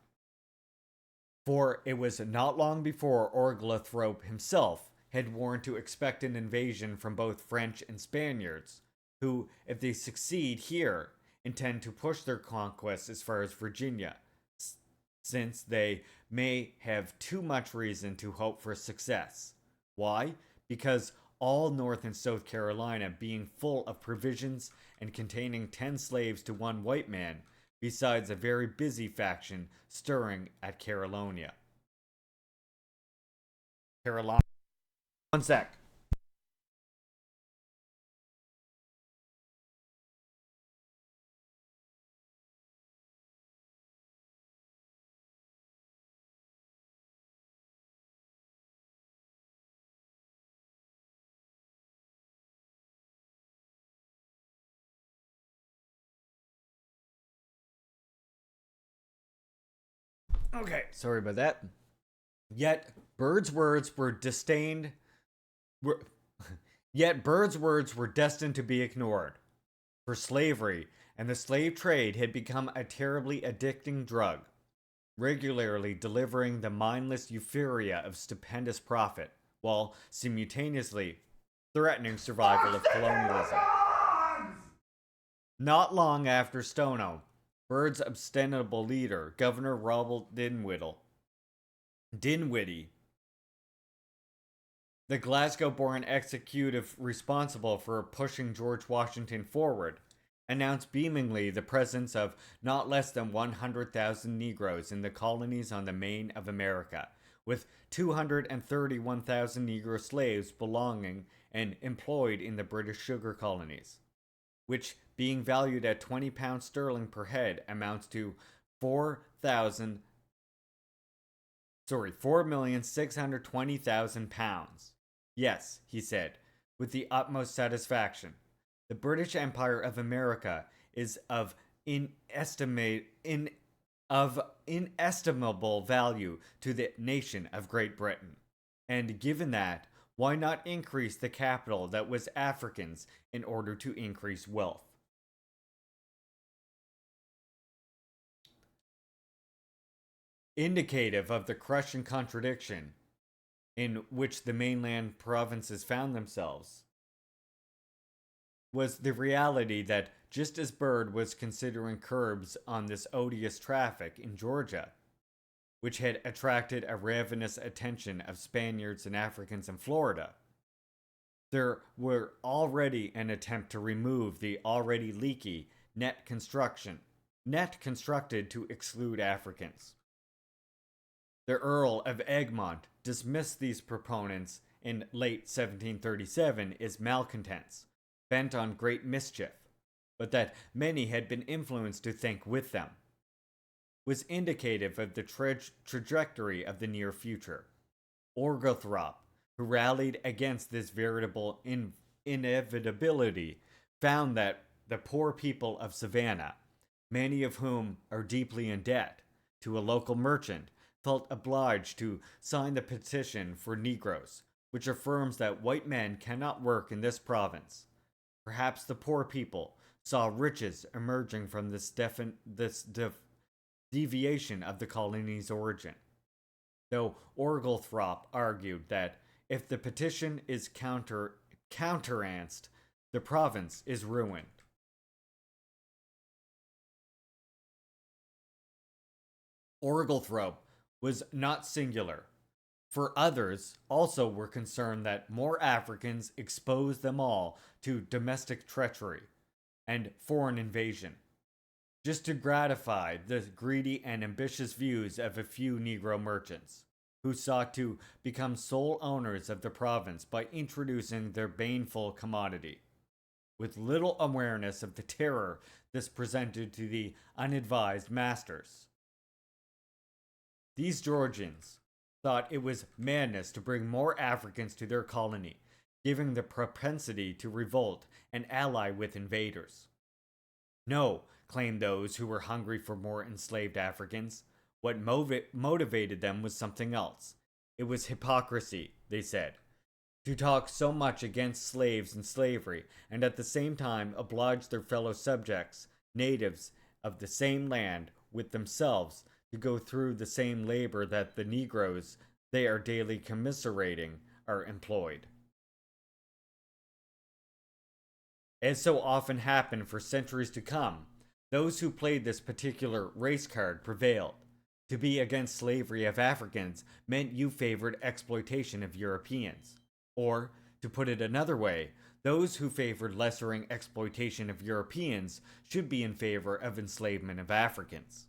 S2: for it was not long before Oglethorpe himself had warned to expect an invasion from both French and Spaniards, who, if they succeed here, intend to push their conquests as far as Virginia, since they may have too much reason to hope for success. Why? Because all North and South Carolina being full of provisions and containing 10 slaves to one white man, besides a very busy faction stirring at Carolina. One sec. Okay, sorry about that. Yet Byrd's words were destined to be ignored. For slavery and the slave trade had become a terribly addicting drug, regularly delivering the mindless euphoria of stupendous profit, while simultaneously threatening survival of colonialism. Not long after Stono, Byrd's ostensible leader, Governor Robert Dinwiddie, the Glasgow-born executive responsible for pushing George Washington forward, announced beamingly the presence of not less than 100,000 Negroes in the colonies on the Main of America, with 231,000 Negro slaves belonging and employed in the British sugar colonies, which, being valued at £20 sterling per head, amounts to 4,620,000 pounds. Yes, he said, with the utmost satisfaction. The British Empire of America is of inestimable value to the nation of Great Britain. And given that, why not increase the capital that was Africans in order to increase wealth? Indicative of the crushing contradiction in which the mainland provinces found themselves was the reality that just as Byrd was considering curbs on this odious traffic in Georgia, which had attracted a ravenous attention of Spaniards and Africans in Florida, there were already an attempt to remove the already leaky net constructed to exclude Africans. The Earl of Egmont dismissed these proponents in late 1737 as malcontents, bent on great mischief, but that many had been influenced to think with them, was indicative of the trajectory of the near future. Oglethorpe, who rallied against this veritable inevitability, found that the poor people of Savannah, many of whom are deeply in debt to a local merchant, felt obliged to sign the petition for Negroes, which affirms that white men cannot work in this province. Perhaps the poor people saw riches emerging from this deviation of the colony's origin, though Oglethorpe argued that if the petition is countenanced, the province is ruined. Oglethorpe was not singular, for others also were concerned that more Africans exposed them all to domestic treachery and foreign invasion, just to gratify the greedy and ambitious views of a few Negro merchants, who sought to become sole owners of the province by introducing their baneful commodity, with little awareness of the terror this presented to the unadvised masters. These Georgians thought it was madness to bring more Africans to their colony, giving the propensity to revolt and ally with invaders. No, claimed those who were hungry for more enslaved Africans. What motivated them was something else. It was hypocrisy, they said, to talk so much against slaves and slavery, and at the same time oblige their fellow subjects, natives of the same land, with themselves, to go through the same labor that the Negroes they are daily commiserating are employed. As so often happened for centuries to come, those who played this particular race card prevailed. To be against slavery of Africans meant you favored exploitation of Europeans. Or, to put it another way, those who favored lessering exploitation of Europeans should be in favor of enslavement of Africans.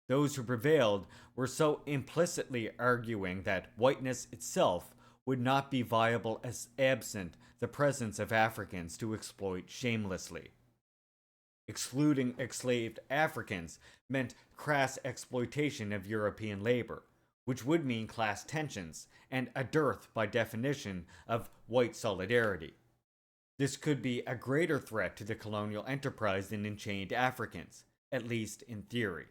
S2: Those who prevailed were so implicitly arguing that whiteness itself would not be viable as absent the presence of Africans to exploit shamelessly. Excluding enslaved Africans meant crass exploitation of European labor, which would mean class tensions and a dearth, by definition, of white solidarity. This could be a greater threat to the colonial enterprise than enchained Africans, at least in theory.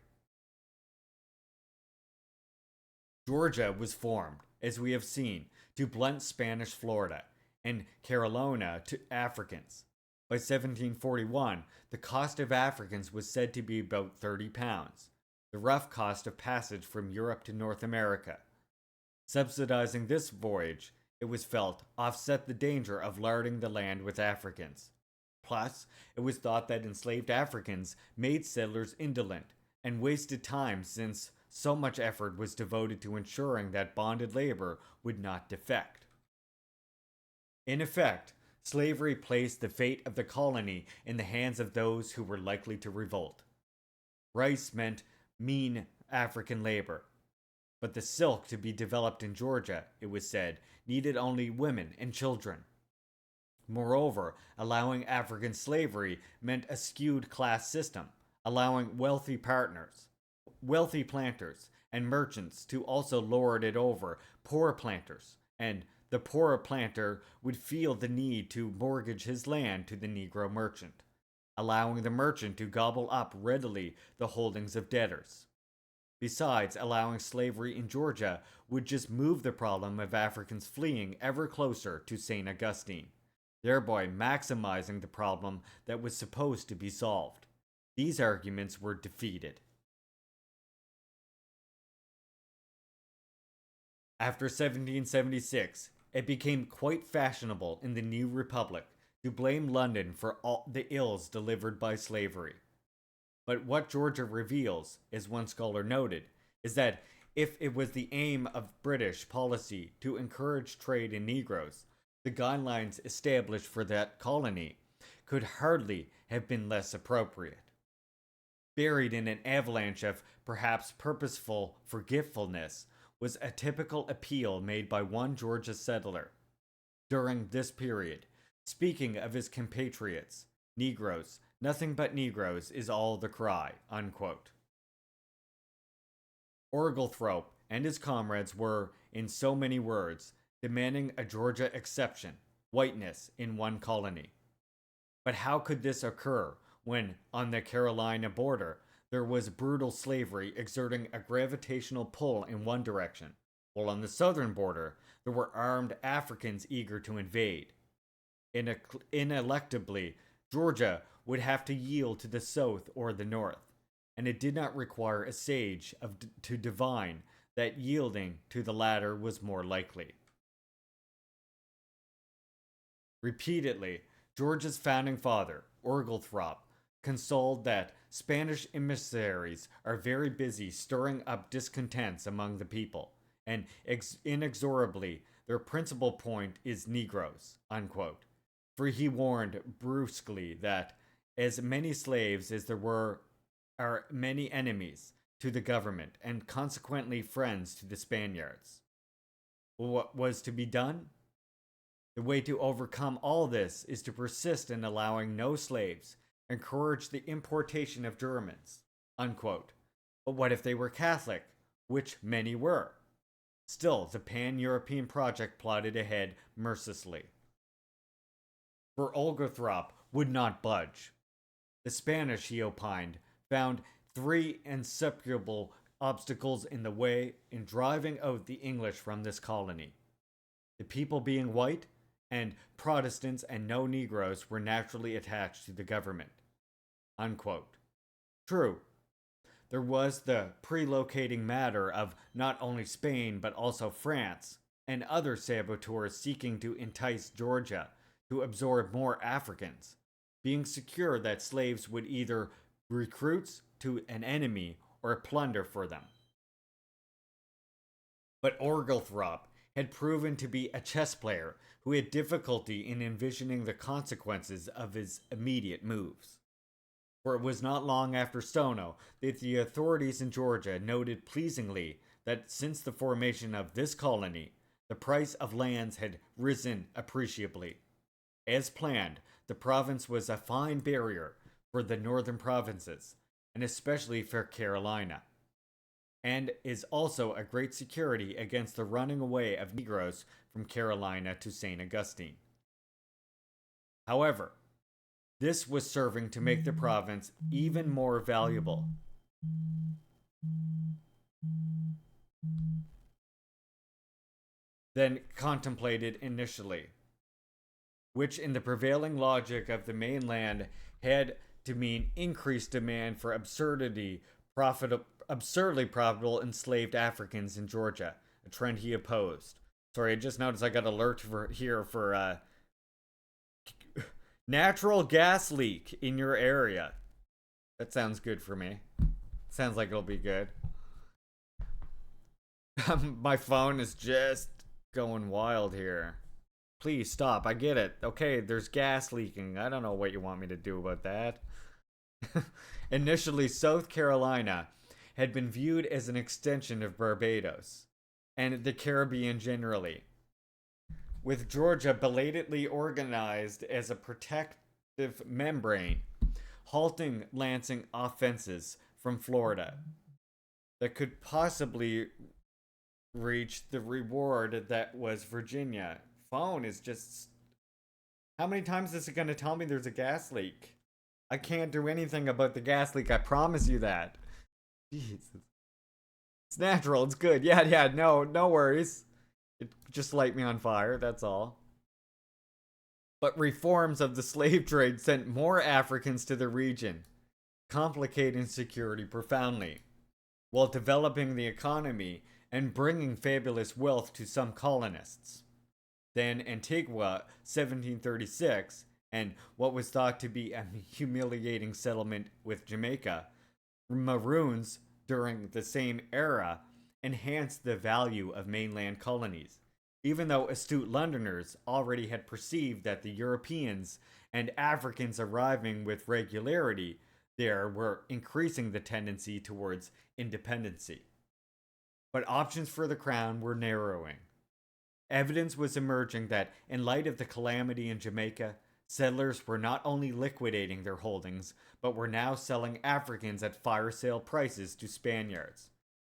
S2: Georgia was formed, as we have seen, to blunt Spanish Florida, and Carolina to Africans. By 1741, the cost of Africans was said to be about £30, the rough cost of passage from Europe to North America. Subsidizing this voyage, it was felt, offset the danger of larding the land with Africans. Plus, it was thought that enslaved Africans made settlers indolent and wasted time, since so much effort was devoted to ensuring that bonded labor would not defect. In effect, slavery placed the fate of the colony in the hands of those who were likely to revolt. Rice meant mean African labor, but the silk to be developed in Georgia, it was said, needed only women and children. Moreover, allowing African slavery meant a skewed class system, allowing wealthy planters, and merchants to also lord it over poor planters, and the poorer planter would feel the need to mortgage his land to the Negro merchant, allowing the merchant to gobble up readily the holdings of debtors. Besides, allowing slavery in Georgia would just move the problem of Africans fleeing ever closer to St. Augustine, thereby maximizing the problem that was supposed to be solved. These arguments were defeated. After 1776, it became quite fashionable in the new republic to blame London for all the ills delivered by slavery. But what Georgia reveals, as one scholar noted, is that if it was the aim of British policy to encourage trade in Negroes, the guidelines established for that colony could hardly have been less appropriate. Buried in an avalanche of perhaps purposeful forgetfulness was a typical appeal made by one Georgia settler. During this period, speaking of his compatriots, Negroes, nothing but Negroes is all the cry, unquote. Oglethorpe and his comrades were, in so many words, demanding a Georgia exception, whiteness in one colony. But how could this occur when, on the Carolina border, there was brutal slavery exerting a gravitational pull in one direction, while on the southern border, there were armed Africans eager to invade? Ineluctably, Georgia would have to yield to the south or the north, and it did not require a sage to divine that yielding to the latter was more likely. Repeatedly, Georgia's founding father, Oglethorpe, consoled that Spanish emissaries are very busy stirring up discontents among the people, and inexorably their principal point is Negroes, unquote. For he warned brusquely that as many slaves as there are many enemies to the government, and consequently friends to the Spaniards. What was to be done? The way to overcome all this is to persist in allowing no slaves, encourage the importation of Germans, unquote. But what if they were Catholic, which many were? Still, the pan-European project plodded ahead mercilessly. For Oglethorpe would not budge. The Spanish, he opined, found three insuperable obstacles in the way in driving out the English from this colony. The people being white, and Protestants and no Negroes were naturally attached to the government. Unquote. True, there was the prelocating matter of not only Spain but also France and other saboteurs seeking to entice Georgia to absorb more Africans, being secure that slaves would either recruits to an enemy or plunder for them. But Oglethorpe had proven to be a chess player who had difficulty in envisioning the consequences of his immediate moves. For it was not long after Stono that the authorities in Georgia noted pleasingly that since the formation of this colony, the price of lands had risen appreciably. As planned, the province was a fine barrier for the northern provinces, and especially for Carolina, and is also a great security against the running away of Negroes from Carolina to St. Augustine. However, this was serving to make the province even more valuable. Than contemplated initially, which in the prevailing logic of the mainland had to mean increased demand for absurdly profitable enslaved Africans in Georgia, a trend he opposed. Sorry, I just noticed I got an alert for natural gas leak in your area. That sounds good for me. Sounds like it'll be good. My phone is just going wild here. Please stop. I get it. Okay, there's gas leaking. I don't know what you want me to do about that. Initially, South Carolina had been viewed as an extension of Barbados and the Caribbean generally, with Georgia belatedly organized as a protective membrane, halting Lansing offenses from Florida that could possibly reach the reward that was Virginia. Phone is just. How many times is it going to tell me there's a gas leak? I can't do anything about the gas leak, I promise you that. Jesus. It's natural, it's good. Yeah, no worries. It just light me on fire, that's all. But reforms of the slave trade sent more Africans to the region, complicating security profoundly, while developing the economy and bringing fabulous wealth to some colonists. Then Antigua, 1736, and what was thought to be a humiliating settlement with Jamaica, Maroons during the same era, enhanced the value of mainland colonies, even though astute Londoners already had perceived that the Europeans and Africans arriving with regularity there were increasing the tendency towards independency. But options for the crown were narrowing. Evidence was emerging that, in light of the calamity in Jamaica, settlers were not only liquidating their holdings, but were now selling Africans at fire sale prices to Spaniards.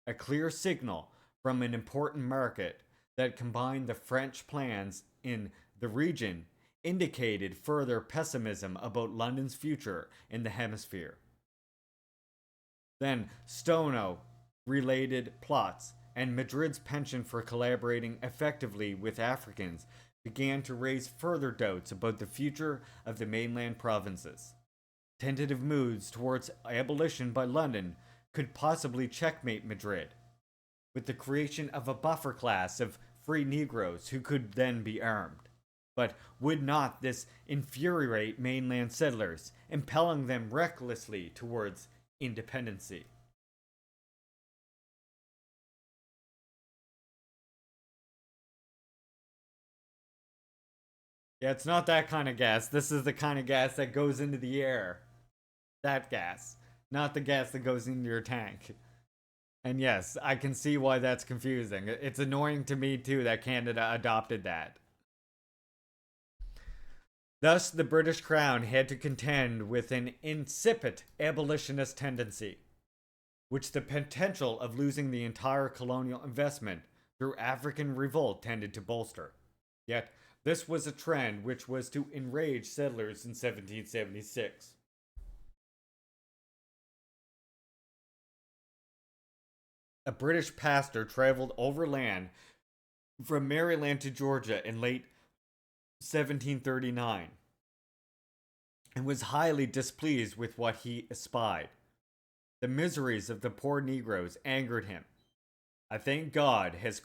S2: A clear signal from an important market that combined the French plans in the region indicated further pessimism about London's future in the hemisphere. Then Stono related plots and Madrid's penchant for collaborating effectively with Africans began to raise further doubts about the future of the mainland provinces. Tentative moves towards abolition by London could possibly checkmate Madrid, with the creation of a buffer class of free Negroes who could then be armed. But would not this infuriate mainland settlers, impelling them recklessly towards independency? Yeah, it's not that kind of gas. This is the kind of gas that goes into the air. That gas. Not the gas that goes into your tank. And yes, I can see why that's confusing. It's annoying to me too that Canada adopted that. Thus, the British Crown had to contend with an incipient abolitionist tendency, which the potential of losing the entire colonial investment through African revolt tended to bolster. Yet, this was a trend which was to enrage settlers in 1776. A British pastor traveled overland from Maryland to Georgia in late 1739 and was highly displeased with what he espied. The miseries of the poor Negroes angered him. "I thank God has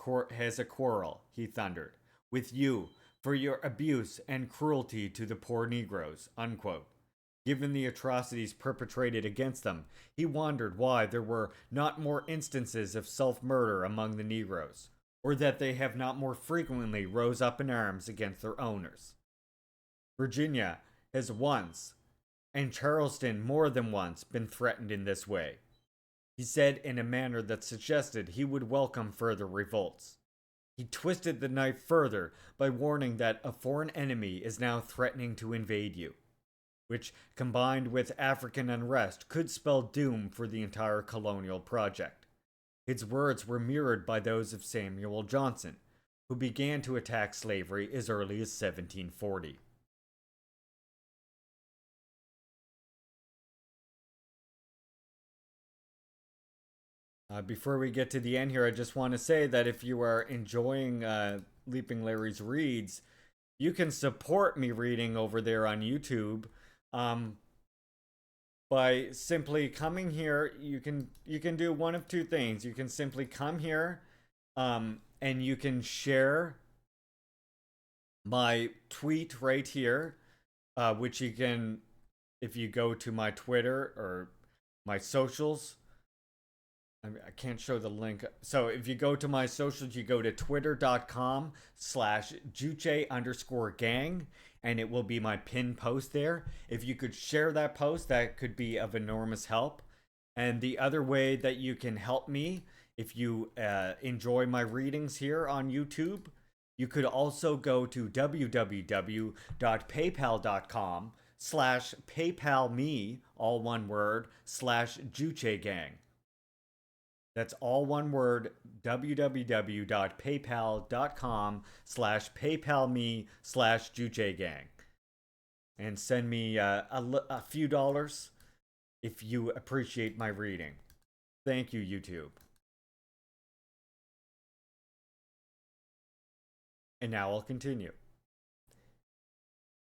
S2: a quarrel," he thundered, "with you for your abuse and cruelty to the poor Negroes." Unquote. Given the atrocities perpetrated against them, he wondered why there were not more instances of self-murder among the Negroes, or that they have not more frequently rose up in arms against their owners. Virginia has once, and Charleston more than once, been threatened in this way, he said in a manner that suggested he would welcome further revolts. He twisted the knife further by warning that a foreign enemy is now threatening to invade you, which, combined with African unrest, could spell doom for the entire colonial project. His words were mirrored by those of Samuel Johnson, who began to attack slavery as early as 1740. Before we get to the end here, I just want to say that if you are enjoying Leaping Larry's reads, you can support me reading over there on YouTube by simply coming here. You can do one of two things. You can simply come here and you can share my tweet right here, which you can, if you go to my Twitter or my socials, I can't show the link. So if you go to my socials, you go to twitter.com/juche_gang, and it will be my pinned post there. If you could share that post, that could be of enormous help. And the other way that you can help me, if you enjoy my readings here on YouTube, you could also go to www.paypal.com/paypalme, all one word, /juchegang. That's all one word, www.paypal.com/paypalme/juchegang. And send me a few dollars if you appreciate my reading. Thank you, YouTube. And now I'll continue.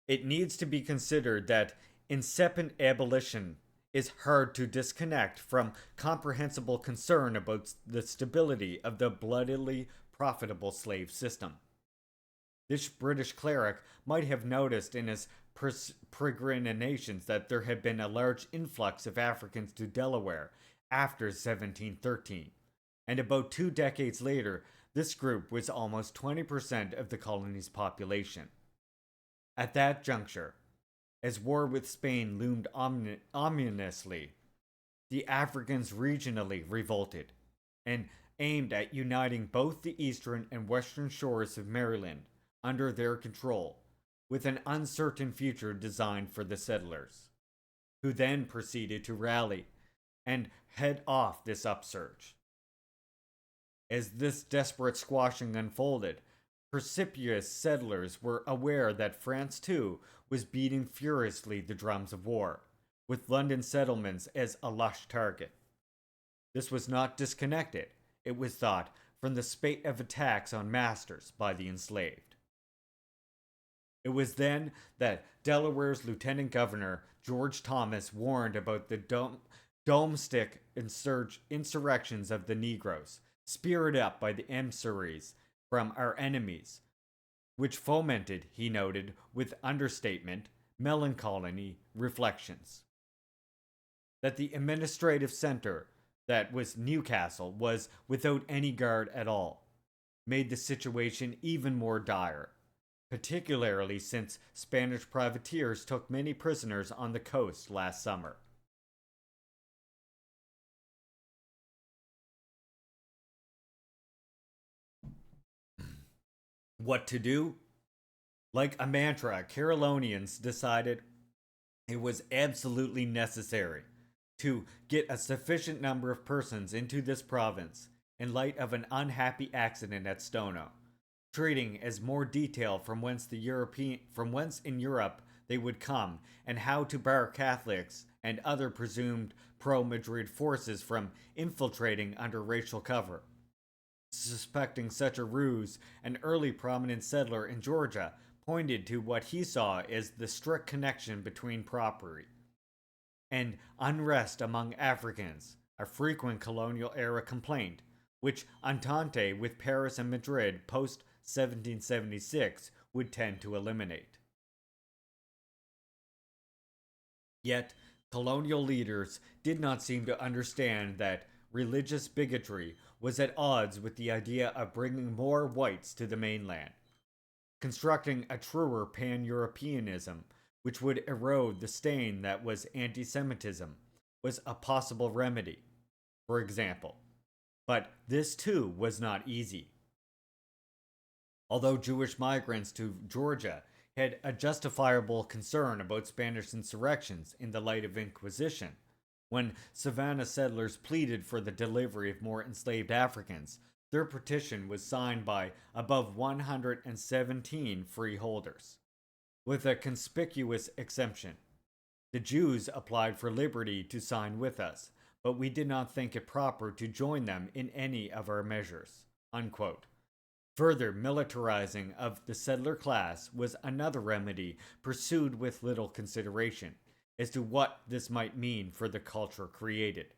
S2: It needs to be considered that incipient abolition is hard to disconnect from comprehensible concern about the stability of the bloodily profitable slave system. This British cleric might have noticed in his peregrinations that there had been a large influx of Africans to Delaware after 1713, and about 2 decades later, this group was almost 20% of the colony's population. At that juncture, as war with Spain loomed ominously, the Africans regionally revolted and aimed at uniting both the eastern and western shores of Maryland under their control, with an uncertain future designed for the settlers, who then proceeded to rally and head off this upsurge. As this desperate squashing unfolded, precipitous settlers were aware that France too was beating furiously the drums of war, with London settlements as a lush target. This was not disconnected, it was thought, from the spate of attacks on masters by the enslaved. It was then that Delaware's Lieutenant Governor, George Thomas, warned about the domestic insurrections of the Negroes, spirited up by the emissaries from our enemies, which fomented, he noted, with understatement, melancholy reflections. That the administrative center, that was Newcastle, was without any guard at all, made the situation even more dire, particularly since Spanish privateers took many prisoners on the coast last summer. What to do? Like a mantra, Carolinians decided it was absolutely necessary to get a sufficient number of persons into this province in light of an unhappy accident at Stono, treating as more detail from whence in Europe they would come and how to bar Catholics and other presumed pro-Madrid forces from infiltrating under racial cover. Suspecting such a ruse, an early prominent settler in Georgia pointed to what he saw as the strict connection between property and unrest among Africans, a frequent colonial era complaint, which Entente with Paris and Madrid post 1776 would tend to eliminate. Yet, colonial leaders did not seem to understand that religious bigotry was at odds with the idea of bringing more whites to the mainland. Constructing a truer pan-Europeanism, which would erode the stain that was anti-Semitism, was a possible remedy, for example. But this too was not easy. Although Jewish migrants to Georgia had a justifiable concern about Spanish insurrections in the light of Inquisition, when Savannah settlers pleaded for the delivery of more enslaved Africans, their petition was signed by above 117 freeholders, with a conspicuous exemption. The Jews applied for liberty to sign with us, but we did not think it proper to join them in any of our measures. Unquote. Further militarizing of the settler class was another remedy pursued with little consideration as to what this might mean for the culture created.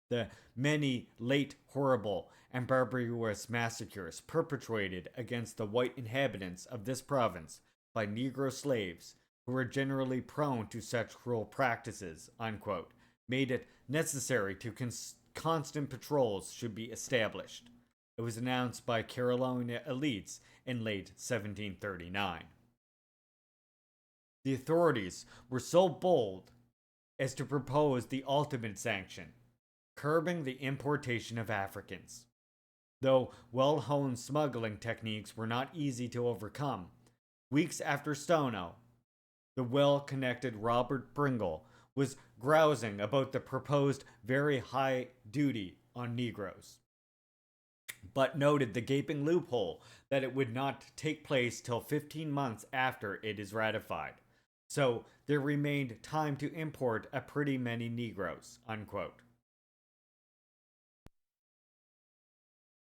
S2: The many late horrible and barbarous massacres perpetrated against the white inhabitants of this province by Negro slaves, who were generally prone to such cruel practices, unquote, made it necessary to constant patrols should be established. It was announced by Carolina elites in late 1739. The authorities were so bold as to propose the ultimate sanction, curbing the importation of Africans. Though well-honed smuggling techniques were not easy to overcome, weeks after Stono, the well-connected Robert Pringle was grousing about the proposed very high duty on Negroes, but noted the gaping loophole that it would not take place till 15 months after it is ratified. So there remained time to import a pretty many Negroes, unquote.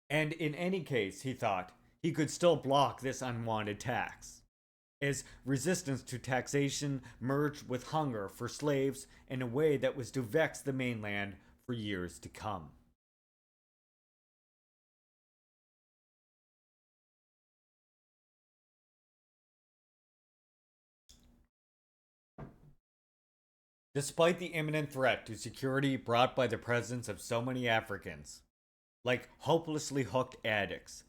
S2: And in any case, he thought, he could still block this unwanted tax, as resistance to taxation merged with hunger for slaves in a way that was to vex the mainland for years to come. Despite the imminent threat to security brought by the presence of so many Africans, like hopelessly hooked addicts,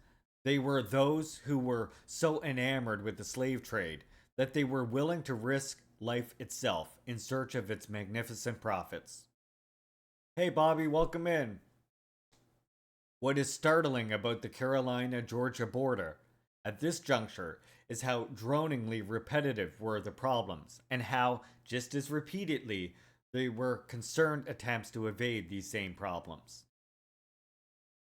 S2: they were those who were so enamored with the slave trade that they were willing to risk life itself in search of its magnificent profits. Hey Bobby, welcome in. What is startling about the Carolina-Georgia border at this juncture is how droningly repetitive were the problems, and how, just as repeatedly, they were concerned attempts to evade these same problems.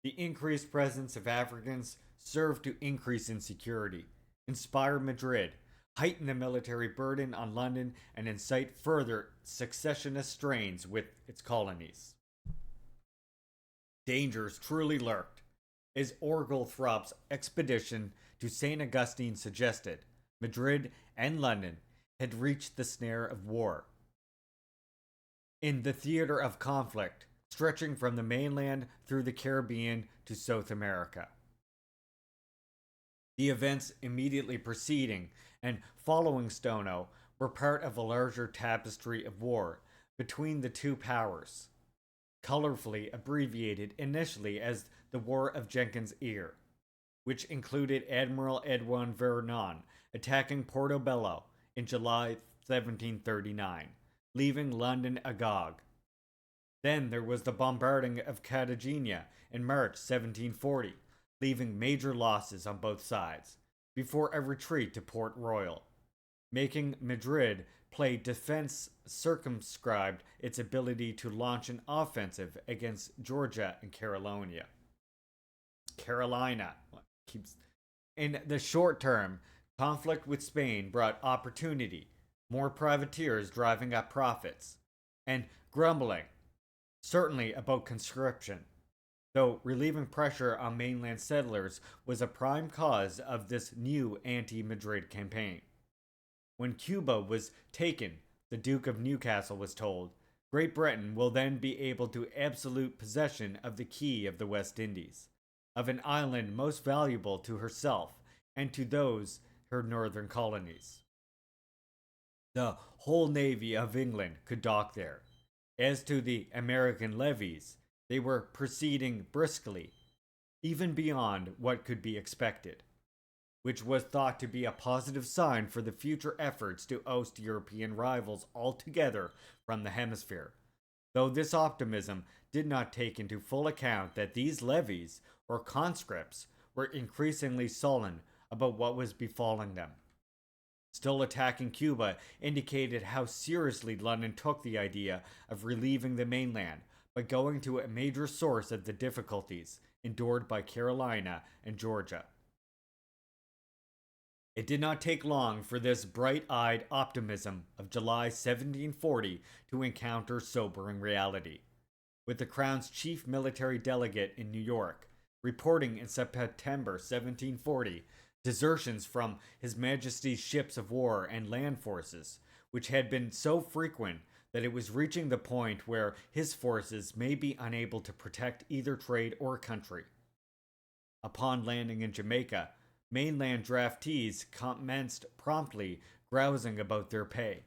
S2: The increased presence of Africans served to increase insecurity, inspire Madrid, heighten the military burden on London, and incite further secessionist strains with its colonies. Dangers truly lurked, as Oglethorpe's expedition to St. Augustine suggested. Madrid and London had reached the snare of war. In the theater of conflict, stretching from the mainland through the Caribbean to South America. The events immediately preceding and following Stono were part of a larger tapestry of war between the two powers, colorfully abbreviated initially as the War of Jenkins' Ear, which included Admiral Edwin Vernon attacking Portobello in July 1739, leaving London agog. Then there was the bombarding of Cartagena in March 1740, leaving major losses on both sides, before a retreat to Port Royal, making Madrid play defense circumscribed its ability to launch an offensive against Georgia and Carolina. In the short term, conflict with Spain brought opportunity, more privateers driving up profits, and grumbling, certainly about conscription, though relieving pressure on mainland settlers was a prime cause of this new anti-Madrid campaign. When Cuba was taken, the Duke of Newcastle was told, Great Britain will then be able to absolute possession of the key of the West Indies, of an island most valuable to herself and to those her northern colonies. The whole navy of England could dock there. As to the American levies, they were proceeding briskly, even beyond what could be expected, which was thought to be a positive sign for the future efforts to oust European rivals altogether from the hemisphere, though this optimism did not take into full account that these levies, or conscripts, were increasingly sullen about what was befalling them. Still attacking Cuba indicated how seriously London took the idea of relieving the mainland by going to a major source of the difficulties endured by Carolina and Georgia. It did not take long for this bright-eyed optimism of July 1740 to encounter sobering reality, with the Crown's chief military delegate in New York reporting in September 1740 desertions from His Majesty's ships of war and land forces, which had been so frequent that it was reaching the point where his forces may be unable to protect either trade or country. Upon landing in Jamaica, mainland draftees commenced promptly grousing about their pay.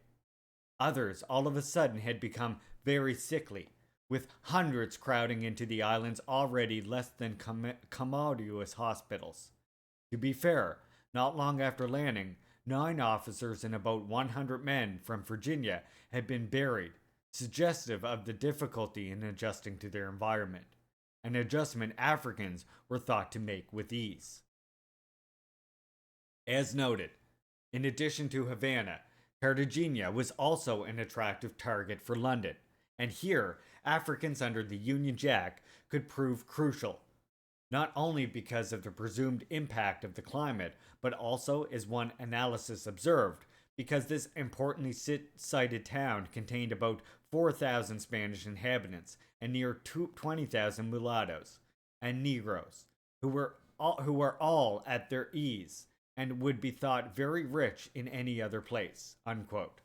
S2: Others, all of a sudden, had become very sickly, with hundreds crowding into the island's already less than commodious hospitals. To be fair, not long after landing, 9 officers and about 100 men from Virginia had been buried, suggestive of the difficulty in adjusting to their environment, an adjustment Africans were thought to make with ease. As noted, in addition to Havana, Cartagena was also an attractive target for London, and here Africans under the Union Jack could prove crucial, not only because of the presumed impact of the climate, but also, as one analysis observed, because this importantly cited town contained about 4,000 Spanish inhabitants and near 20,000 mulattoes and Negroes, who were all at their ease and would be thought very rich in any other place. Unquote.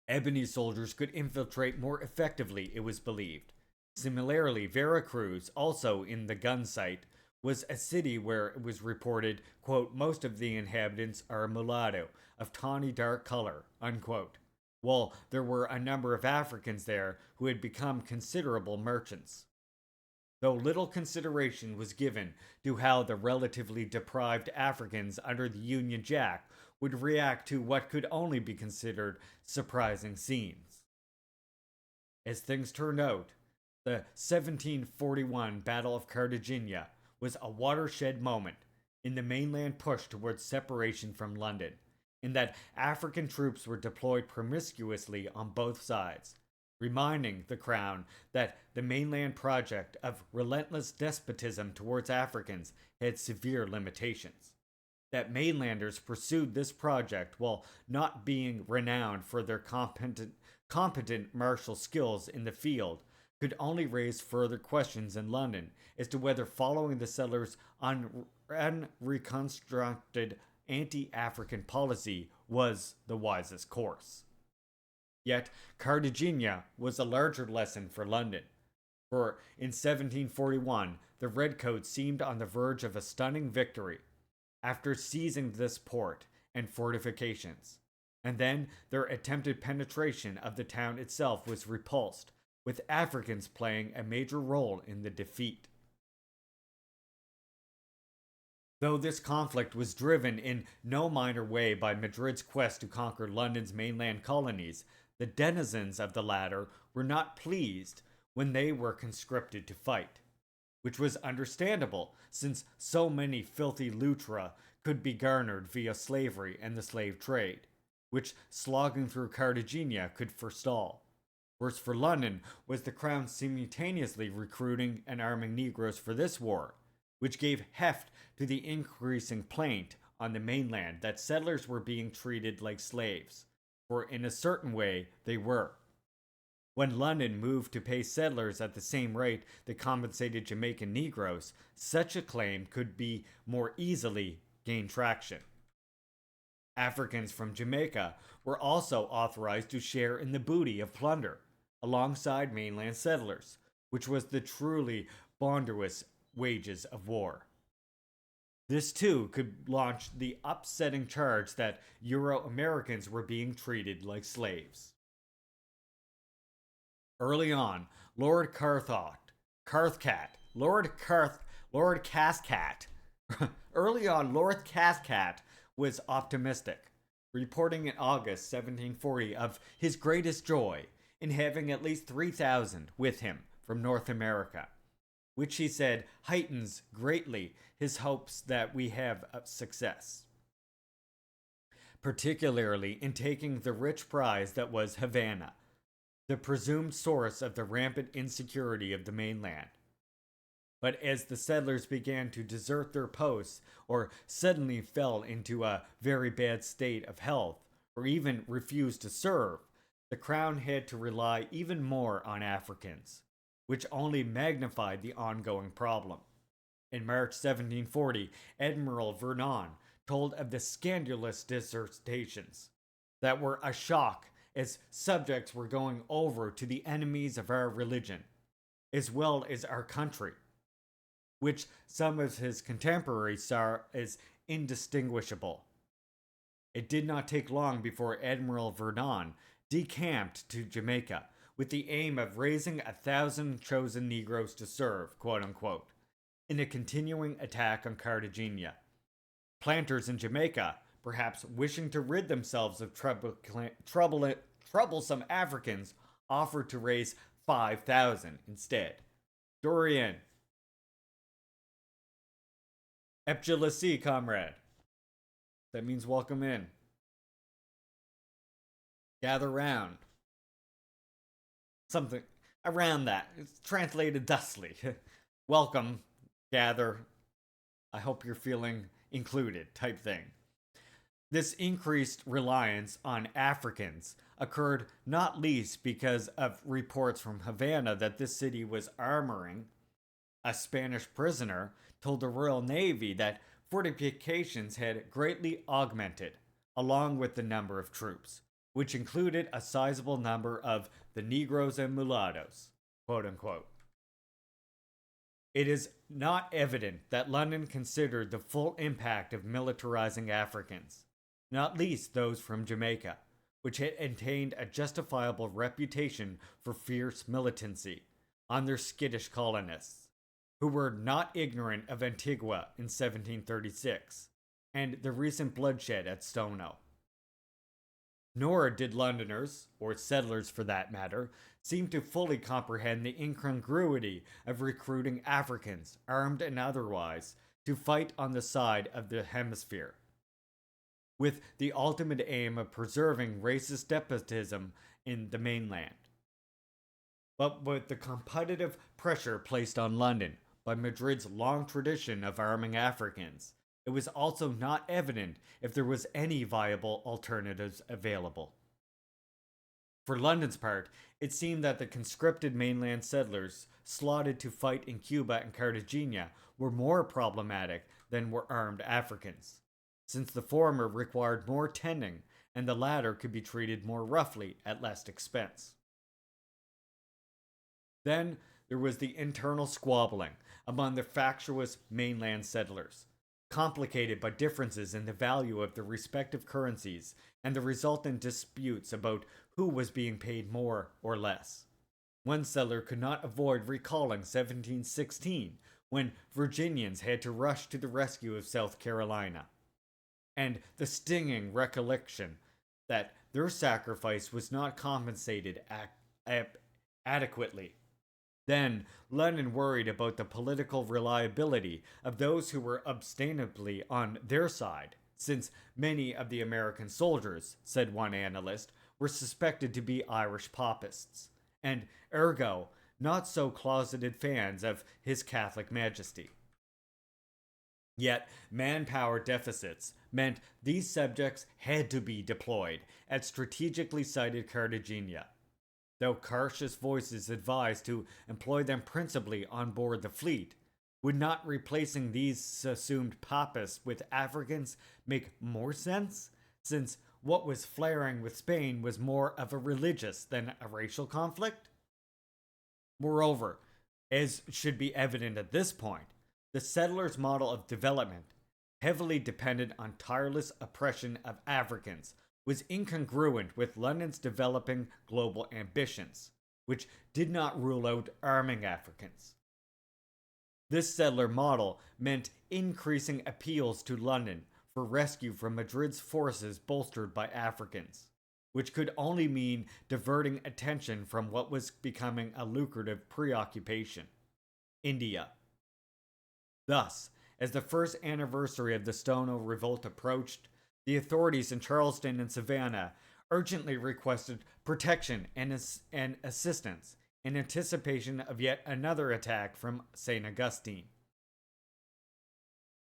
S2: Ebony soldiers could infiltrate more effectively, it was believed. Similarly, Veracruz, also in the gun site, was a city where it was reported, quote, most of the inhabitants are mulatto, of tawny dark color, unquote. While there were a number of Africans there who had become considerable merchants. Though little consideration was given to how the relatively deprived Africans under the Union Jack would react to what could only be considered surprising scenes. As things turned out, the 1741 Battle of Cartagena was a watershed moment in the mainland push towards separation from London, in that African troops were deployed promiscuously on both sides, reminding the Crown that the mainland project of relentless despotism towards Africans had severe limitations. That mainlanders pursued this project while not being renowned for their competent martial skills in the field could only raise further questions in London as to whether following the settlers' unreconstructed anti-African policy was the wisest course. Yet Cartagena was a larger lesson for London, for in 1741 the Redcoats seemed on the verge of a stunning victory after seizing this port and fortifications, and then their attempted penetration of the town itself was repulsed, with Africans playing a major role in the defeat. Though this conflict was driven in no minor way by Madrid's quest to conquer London's mainland colonies, the denizens of the latter were not pleased when they were conscripted to fight, which was understandable since so many filthy luttra could be garnered via slavery and the slave trade, which slogging through Cartagena could forestall. Worse for London was the Crown simultaneously recruiting and arming Negroes for this war, which gave heft to the increasing plaint on the mainland that settlers were being treated like slaves, for in a certain way they were. When London moved to pay settlers at the same rate that compensated Jamaican Negroes, such a claim could be more easily gain traction. Africans from Jamaica were also authorized to share in the booty of plunder, alongside mainland settlers, which was the truly bonderous wages of war. This too could launch the upsetting charge that Euro-Americans were being treated like slaves. Early on, Lord Cathcart was optimistic, reporting in August 1740 of his greatest joy in having at least 3,000 with him from North America, which he said heightens greatly his hopes that we have success, particularly in taking the rich prize that was Havana, the presumed source of the rampant insecurity of the mainland. But as the settlers began to desert their posts or suddenly fell into a very bad state of health or even refused to serve, the Crown had to rely even more on Africans, which only magnified the ongoing problem. In March 1740, Admiral Vernon told of the scandalous desertions that were a shock as subjects were going over to the enemies of our religion, as well as our country, which some of his contemporaries saw as indistinguishable. It did not take long before Admiral Vernon decamped to Jamaica with the aim of raising 1,000 chosen Negroes to serve, quote unquote, in a continuing attack on Cartagena. Planters in Jamaica, perhaps wishing to rid themselves of troublesome Africans, offered to raise 5,000 instead. Dorian. Epjulasi, comrade. That means welcome in. Gather round. Something around that. It's translated thusly. Welcome, gather. I hope you're feeling included, type thing. This increased reliance on Africans occurred not least because of reports from Havana that this city was armoring. A Spanish prisoner told the Royal Navy that fortifications had greatly augmented, along with the number of troops, which included a sizable number of the Negroes and mulattoes, quote unquote. It is not evident that London considered the full impact of militarizing Africans, not least those from Jamaica, which had attained a justifiable reputation for fierce militancy, on their skittish colonists, who were not ignorant of Antigua in 1736 and the recent bloodshed at Stono. Nor did Londoners, or settlers for that matter, seem to fully comprehend the incongruity of recruiting Africans, armed and otherwise, to fight on the side of the hemisphere, with the ultimate aim of preserving racist despotism in the mainland. But with the competitive pressure placed on London by Madrid's long tradition of arming Africans, it was also not evident if there was any viable alternatives available. For London's part, it seemed that the conscripted mainland settlers slotted to fight in Cuba and Cartagena were more problematic than were armed Africans, since the former required more tending and the latter could be treated more roughly at less expense. Then there was the internal squabbling among the factious mainland settlers, complicated by differences in the value of the respective currencies and the resultant disputes about who was being paid more or less. One settler could not avoid recalling 1716, when Virginians had to rush to the rescue of South Carolina, and the stinging recollection that their sacrifice was not compensated adequately. Then, London worried about the political reliability of those who were ostensibly on their side, since many of the American soldiers, said one analyst, were suspected to be Irish papists, and ergo, not so closeted fans of His Catholic Majesty. Yet, manpower deficits meant these subjects had to be deployed at strategically sited Cartagena, though cautious voices advised to employ them principally on board the fleet. Would not replacing these assumed papists with Africans make more sense, since what was flaring with Spain was more of a religious than a racial conflict? Moreover, as should be evident at this point, the settlers' model of development, heavily dependent on tireless oppression of Africans, was incongruent with London's developing global ambitions, which did not rule out arming Africans. This settler model meant increasing appeals to London for rescue from Madrid's forces bolstered by Africans, which could only mean diverting attention from what was becoming a lucrative preoccupation: India. Thus, as the first anniversary of the Stono Revolt approached, the authorities in Charleston and Savannah urgently requested protection and assistance in anticipation of yet another attack from St. Augustine.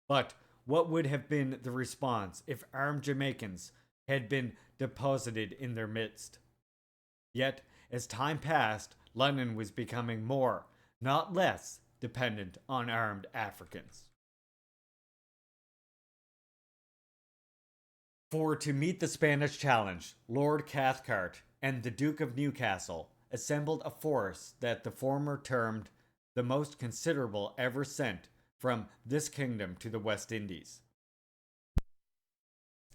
S2: But what would have been the response if armed Jamaicans had been deposited in their midst? Yet, as time passed, London was becoming more, not less, dependent on armed Africans. For to meet the Spanish challenge, Lord Cathcart and the Duke of Newcastle assembled a force that the former termed the most considerable ever sent from this kingdom to the West Indies.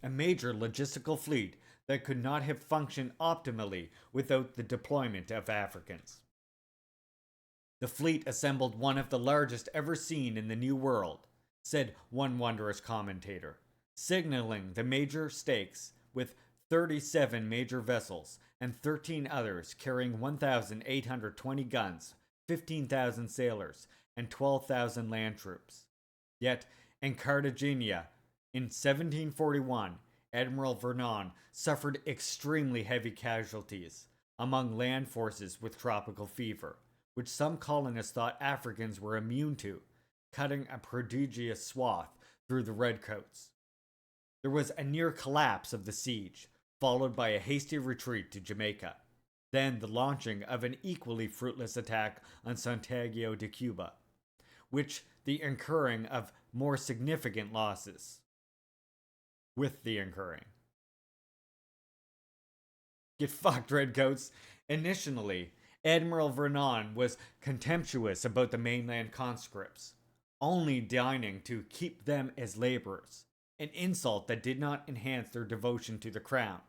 S2: A major logistical fleet that could not have functioned optimally without the deployment of Africans. The fleet assembled one of the largest ever seen in the New World, said one wondrous commentator, signaling the major stakes with 37 major vessels and 13 others carrying 1,820 guns, 15,000 sailors, and 12,000 land troops. Yet, in Cartagena, in 1741, Admiral Vernon suffered extremely heavy casualties among land forces with tropical fever, which some colonists thought Africans were immune to, cutting a prodigious swath through the redcoats. There was a near collapse of the siege, followed by a hasty retreat to Jamaica, then the launching of an equally fruitless attack on Santiago de Cuba, with the incurring of more significant losses. Get fucked, redcoats. Initially, Admiral Vernon was contemptuous about the mainland conscripts, only deigning to keep them as laborers, an insult that did not enhance their devotion to the crown,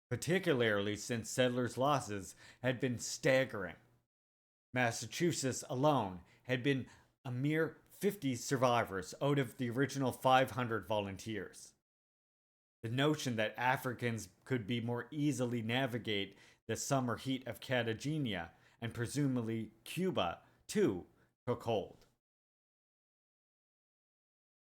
S2: particularly since settlers' losses had been staggering. Massachusetts alone had been a mere 50 survivors out of the original 500 volunteers. The notion that Africans could be more easily navigate the summer heat of Cartagena and presumably Cuba, too, took hold.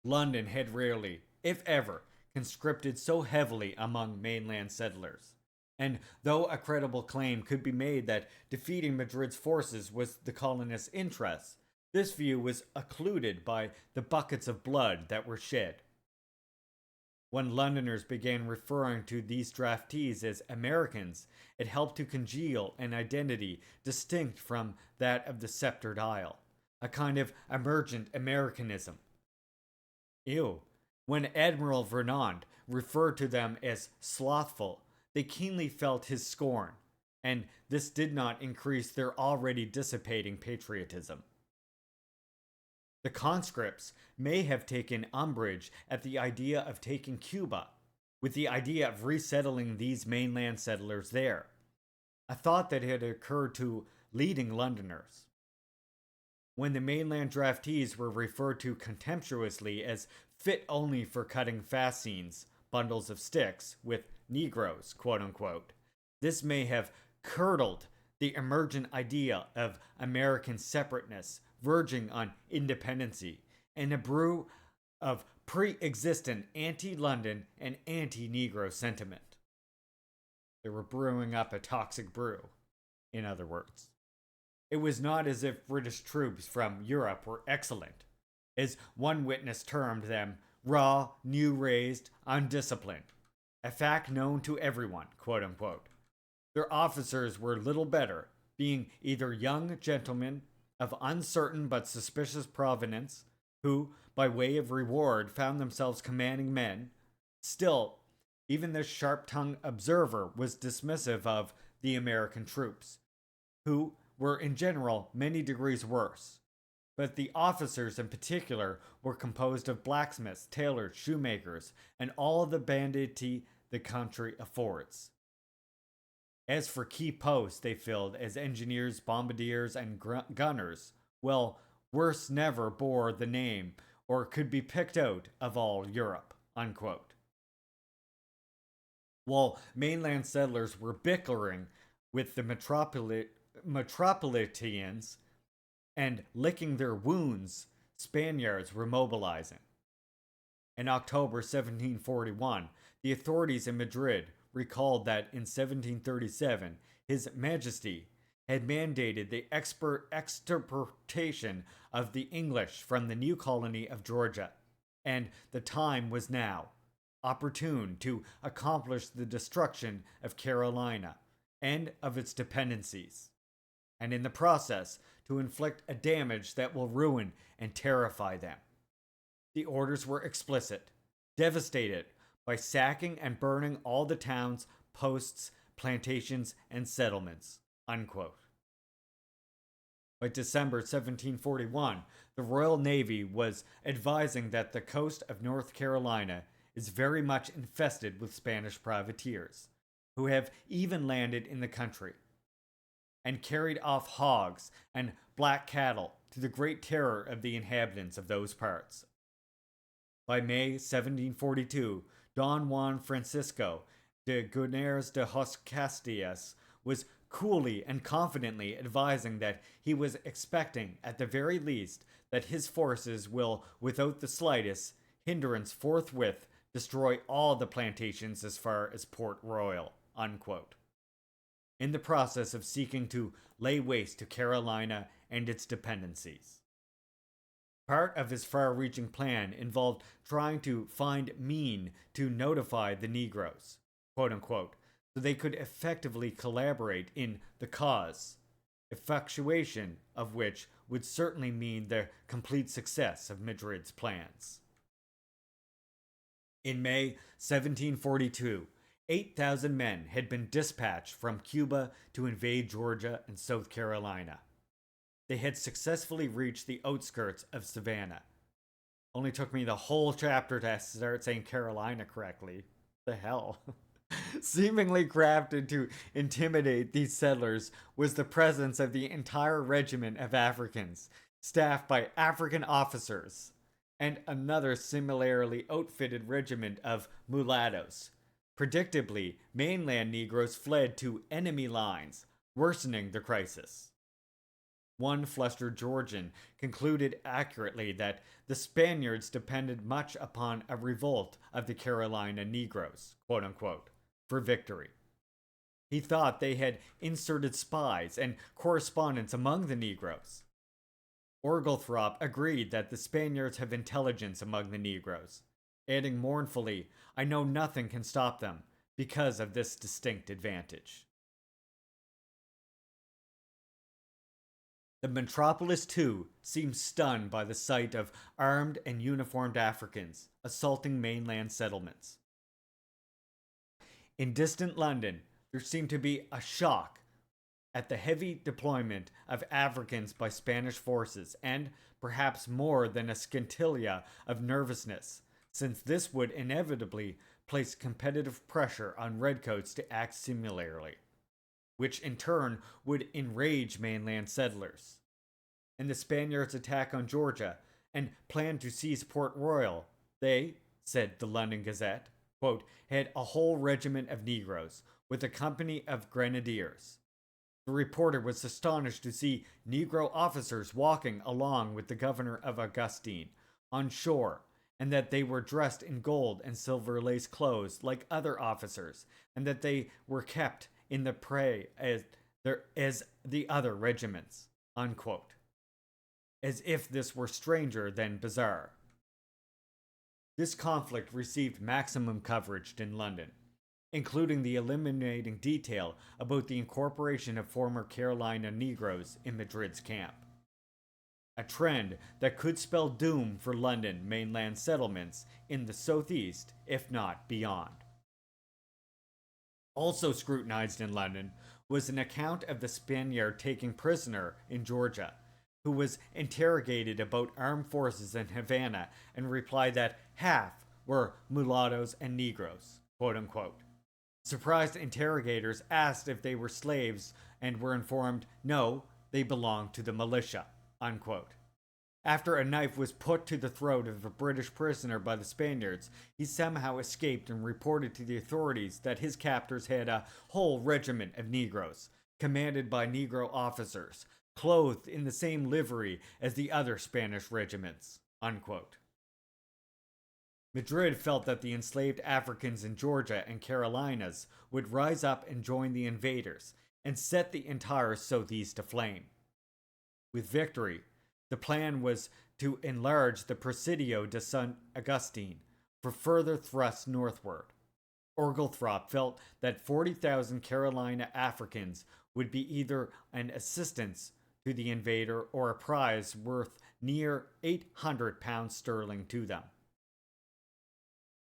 S2: London had rarely, if ever, conscripted so heavily among mainland settlers. And though a credible claim could be made that defeating Madrid's forces was the colonists' interest, this view was occluded by the buckets of blood that were shed. When Londoners began referring to these draftees as Americans, it helped to congeal an identity distinct from that of the Sceptred Isle, a kind of emergent Americanism. When Admiral Vernon referred to them as slothful, they keenly felt his scorn, and this did not increase their already dissipating patriotism. The conscripts may have taken umbrage at the idea of taking Cuba, with the idea of resettling these mainland settlers there, a thought that had occurred to leading Londoners. When the mainland draftees were referred to contemptuously as fit only for cutting fascines, bundles of sticks, with Negroes, quote-unquote, this may have curdled the emergent idea of American separateness verging on independency, and a brew of pre-existent anti-London and anti-Negro sentiment. They were brewing up a toxic brew, in other words. It was not as if British troops from Europe were excellent, as one witness termed them raw, new-raised, undisciplined, a fact known to everyone, quote-unquote. Their officers were little better, being either young gentlemen of uncertain but suspicious provenance, who, by way of reward, found themselves commanding men. Still, even this sharp-tongued observer was dismissive of the American troops, who were in general many degrees worse. But the officers in particular were composed of blacksmiths, tailors, shoemakers, and all the banditti the country affords. As for key posts they filled as engineers, bombardiers, and gunners, well, worse never bore the name or could be picked out of all Europe, unquote. While mainland settlers were bickering with the metropolitans and licking their wounds, Spaniards were mobilizing. In October 1741, the authorities in Madrid recalled that in 1737, His Majesty had mandated the extirpation of the English from the new colony of Georgia, and the time was now opportune to accomplish the destruction of Carolina and of its dependencies, and in the process to inflict a damage that will ruin and terrify them. The orders were explicit: devastate it by sacking and burning all the towns, posts, plantations, and settlements, unquote. By December 1741, the Royal Navy was advising that the coast of North Carolina is very much infested with Spanish privateers, who have even landed in the country and carried off hogs and black cattle to the great terror of the inhabitants of those parts. By May 1742, Don Juan Francisco de Guimarães de Las Castillas was coolly and confidently advising that he was expecting, at the very least, that his forces will, without the slightest hindrance, forthwith destroy all the plantations as far as Port Royal, unquote, in the process of seeking to lay waste to Carolina and its dependencies. Part of his far-reaching plan involved trying to find means to notify the Negroes, quote unquote, so they could effectively collaborate in the cause, effectuation of which would certainly mean the complete success of Madrid's plans. In May 1742, 8,000 men had been dispatched from Cuba to invade Georgia and South Carolina. They had successfully reached the outskirts of Savannah. Only took me the whole chapter to start saying Carolina correctly. The hell? Seemingly crafted to intimidate these settlers was the presence of the entire regiment of Africans, staffed by African officers, and another similarly outfitted regiment of mulattoes. Predictably, mainland Negroes fled to enemy lines, worsening the crisis. One flustered Georgian concluded accurately that the Spaniards depended much upon a revolt of the Carolina Negroes, quote unquote, for victory. He thought they had inserted spies and correspondents among the Negroes. Oglethorpe agreed that the Spaniards have intelligence among the Negroes, adding mournfully, "I know nothing can stop them because of this distinct advantage." The metropolis, too, seemed stunned by the sight of armed and uniformed Africans assaulting mainland settlements. In distant London, there seemed to be a shock at the heavy deployment of Africans by Spanish forces, and perhaps more than a scintilla of nervousness, since this would inevitably place competitive pressure on redcoats to act similarly, which in turn would enrage mainland settlers. In the Spaniards' attack on Georgia and planned to seize Port Royal, they, said the London Gazette, quote, had a whole regiment of Negroes with a company of grenadiers. The reporter was astonished to see Negro officers walking along with the governor of Augustine on shore, and that they were dressed in gold and silver lace clothes like other officers, and that they were kept in the prey as the other regiments, unquote. As if this were stranger than bizarre. This conflict received maximum coverage in London, including the illuminating detail about the incorporation of former Carolina Negroes in Madrid's camp. A trend that could spell doom for London mainland settlements in the southeast, if not beyond. Also scrutinized in London was an account of the Spaniard taken prisoner in Georgia, who was interrogated about armed forces in Havana and replied that half were mulattoes and Negroes, quote unquote. Surprised interrogators asked if they were slaves and were informed, no, they belonged to the militia, unquote. After a knife was put to the throat of a British prisoner by the Spaniards, he somehow escaped and reported to the authorities that his captors had a whole regiment of Negroes, commanded by Negro officers, clothed in the same livery as the other Spanish regiments, unquote. Madrid felt that the enslaved Africans in Georgia and Carolinas would rise up and join the invaders and set the entire southeast aflame. With victory, the plan was to enlarge the Presidio de San Agustin for further thrusts northward. Oglethorpe felt that 40,000 Carolina Africans would be either an assistance to the invader or a prize worth near £800 sterling to them.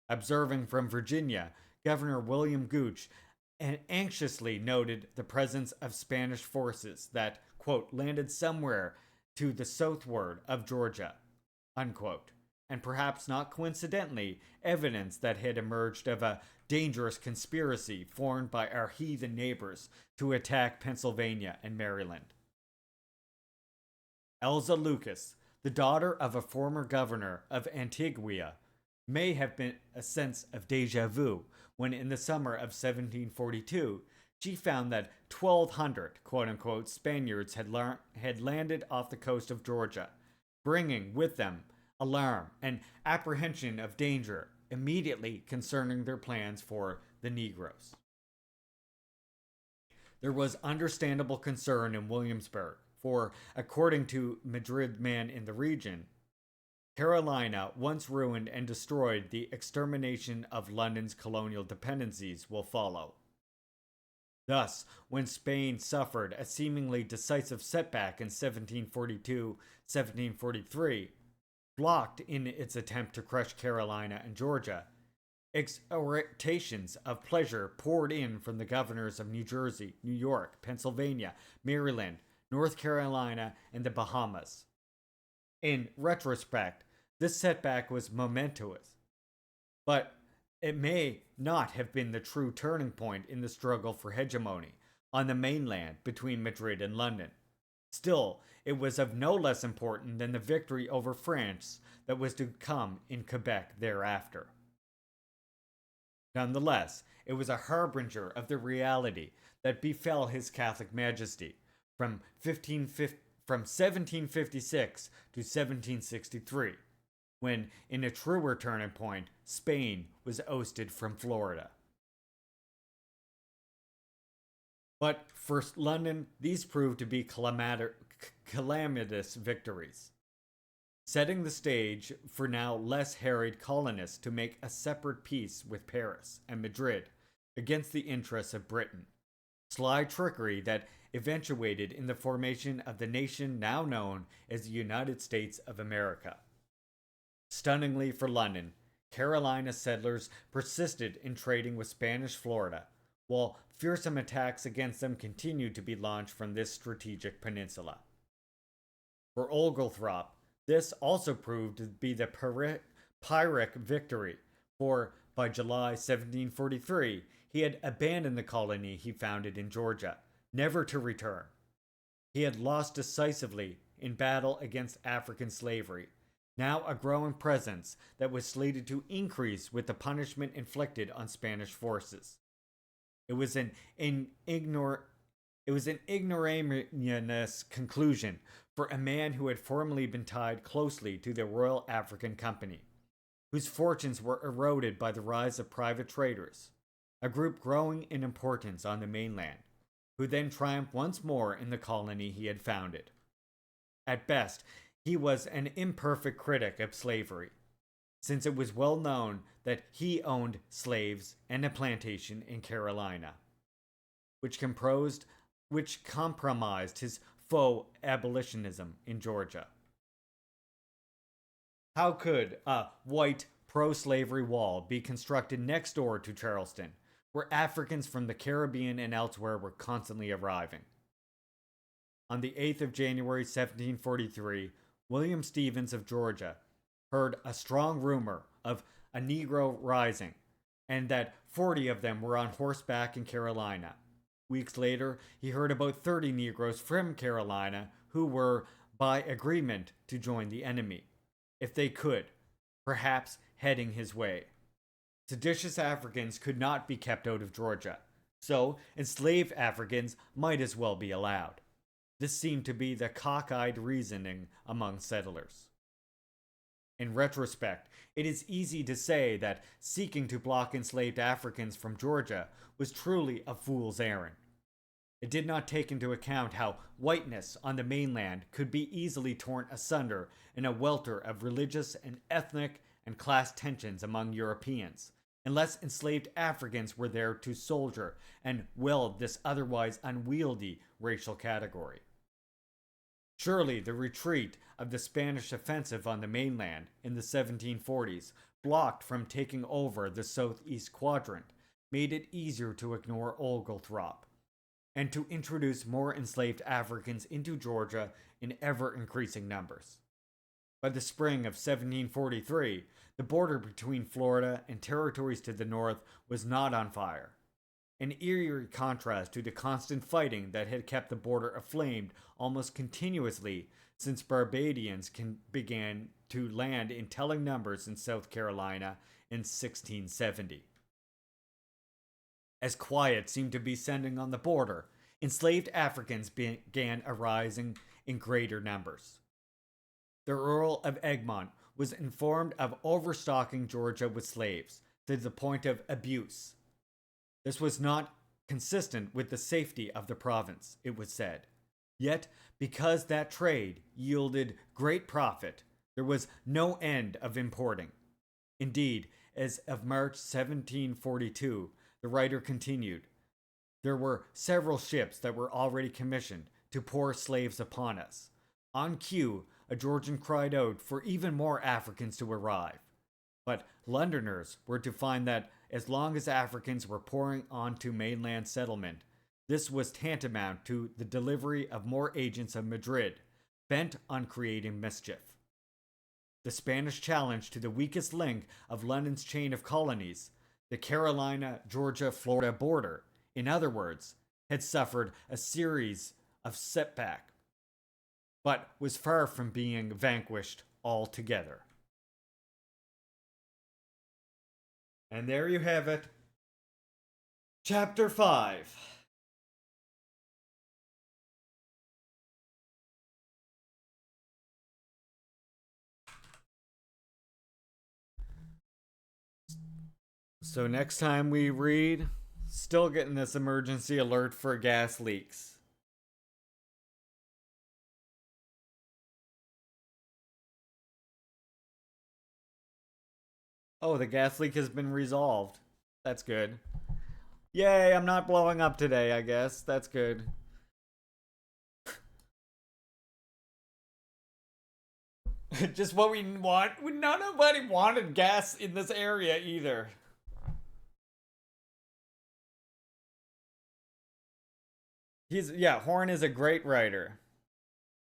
S2: Observing from Virginia, Governor William Gooch anxiously noted the presence of Spanish forces that, quote, landed somewhere to the southward of Georgia, unquote, and perhaps not coincidentally, evidence that had emerged of a dangerous conspiracy formed by our heathen neighbors to attack Pennsylvania and Maryland. Elza Lucas, the daughter of a former governor of Antigua, may have been a sense of deja vu when, in the summer of 1742, she found that 1,200 quote-unquote Spaniards had landed off the coast of Georgia, bringing with them alarm and apprehension of danger immediately concerning their plans for the Negroes. There was understandable concern in Williamsburg, for, according to Madrid man in the region, Carolina, once ruined and destroyed, the extermination of London's colonial dependencies will follow. Thus, when Spain suffered a seemingly decisive setback in 1742-1743, blocked in its attempt to crush Carolina and Georgia, exhortations of pleasure poured in from the governors of New Jersey, New York, Pennsylvania, Maryland, North Carolina, and the Bahamas. In retrospect, this setback was momentous, but it may not have been the true turning point in the struggle for hegemony on the mainland between Madrid and London. Still, it was of no less importance than the victory over France that was to come in Quebec thereafter. Nonetheless, it was a harbinger of the reality that befell His Catholic Majesty from 1756 to 1763, when, in a truer turning point, Spain was ousted from Florida. But for London, these proved to be calamitous victories, setting the stage for now less harried colonists to make a separate peace with Paris and Madrid against the interests of Britain. Sly trickery that eventuated in the formation of the nation now known as the United States of America. Stunningly for London, Carolina settlers persisted in trading with Spanish Florida, while fearsome attacks against them continued to be launched from this strategic peninsula. For Oglethorpe, this also proved to be the Pyrrhic victory, for by July 1743, he had abandoned the colony he founded in Georgia, never to return. He had lost decisively in battle against African slavery, now a growing presence that was slated to increase with the punishment inflicted on Spanish forces. It was an ignominious conclusion for a man who had formerly been tied closely to the Royal African Company, whose fortunes were eroded by the rise of private traders, a group growing in importance on the mainland, who then triumphed once more in the colony he had founded. At best, he was an imperfect critic of slavery, since it was well known that he owned slaves and a plantation in Carolina, which compromised his faux abolitionism in Georgia. How could a white pro-slavery wall be constructed next door to Charleston, where Africans from the Caribbean and elsewhere were constantly arriving? On the 8th of January 1743, William Stevens of Georgia heard a strong rumor of a Negro rising, and that 40 of them were on horseback in Carolina. Weeks later, he heard about 30 Negroes from Carolina who were, by agreement, to join the enemy, if they could, perhaps heading his way. Seditious Africans could not be kept out of Georgia, so enslaved Africans might as well be allowed. This seemed to be the cockeyed reasoning among settlers. In retrospect, it is easy to say that seeking to block enslaved Africans from Georgia was truly a fool's errand. It did not take into account how whiteness on the mainland could be easily torn asunder in a welter of religious and ethnic and class tensions among Europeans, unless enslaved Africans were there to soldier and wield this otherwise unwieldy racial category. Surely the retreat of the Spanish offensive on the mainland in the 1740s, blocked from taking over the southeast quadrant, made it easier to ignore Oglethorpe, and to introduce more enslaved Africans into Georgia in ever-increasing numbers. By the spring of 1743, the border between Florida and territories to the north was not on fire. An eerie contrast to the constant fighting that had kept the border aflame almost continuously since Barbadians began to land in telling numbers in South Carolina in 1670. As quiet seemed to be descending on the border, enslaved Africans began arising in greater numbers. The Earl of Egmont was informed of overstocking Georgia with slaves to the point of abuse. This was not consistent with the safety of the province, it was said. Yet, because that trade yielded great profit, there was no end of importing. Indeed, as of March 1742, the writer continued, there were several ships that were already commissioned to pour slaves upon us. On cue, a Georgian cried out for even more Africans to arrive. But Londoners were to find that as long as Africans were pouring onto mainland settlement, this was tantamount to the delivery of more agents of Madrid, bent on creating mischief. The Spanish challenge to the weakest link of London's chain of colonies, the Carolina, Georgia, Florida border, in other words, had suffered a series of setbacks, but was far from being vanquished altogether. And there you have it. Chapter 5. So next time we read, still getting this emergency alert for gas leaks. Oh, the gas leak has been resolved. That's good. Yay, I'm not blowing up today, I guess. That's good. Just what we want. Nobody wanted gas in this area either. Horne is a great writer.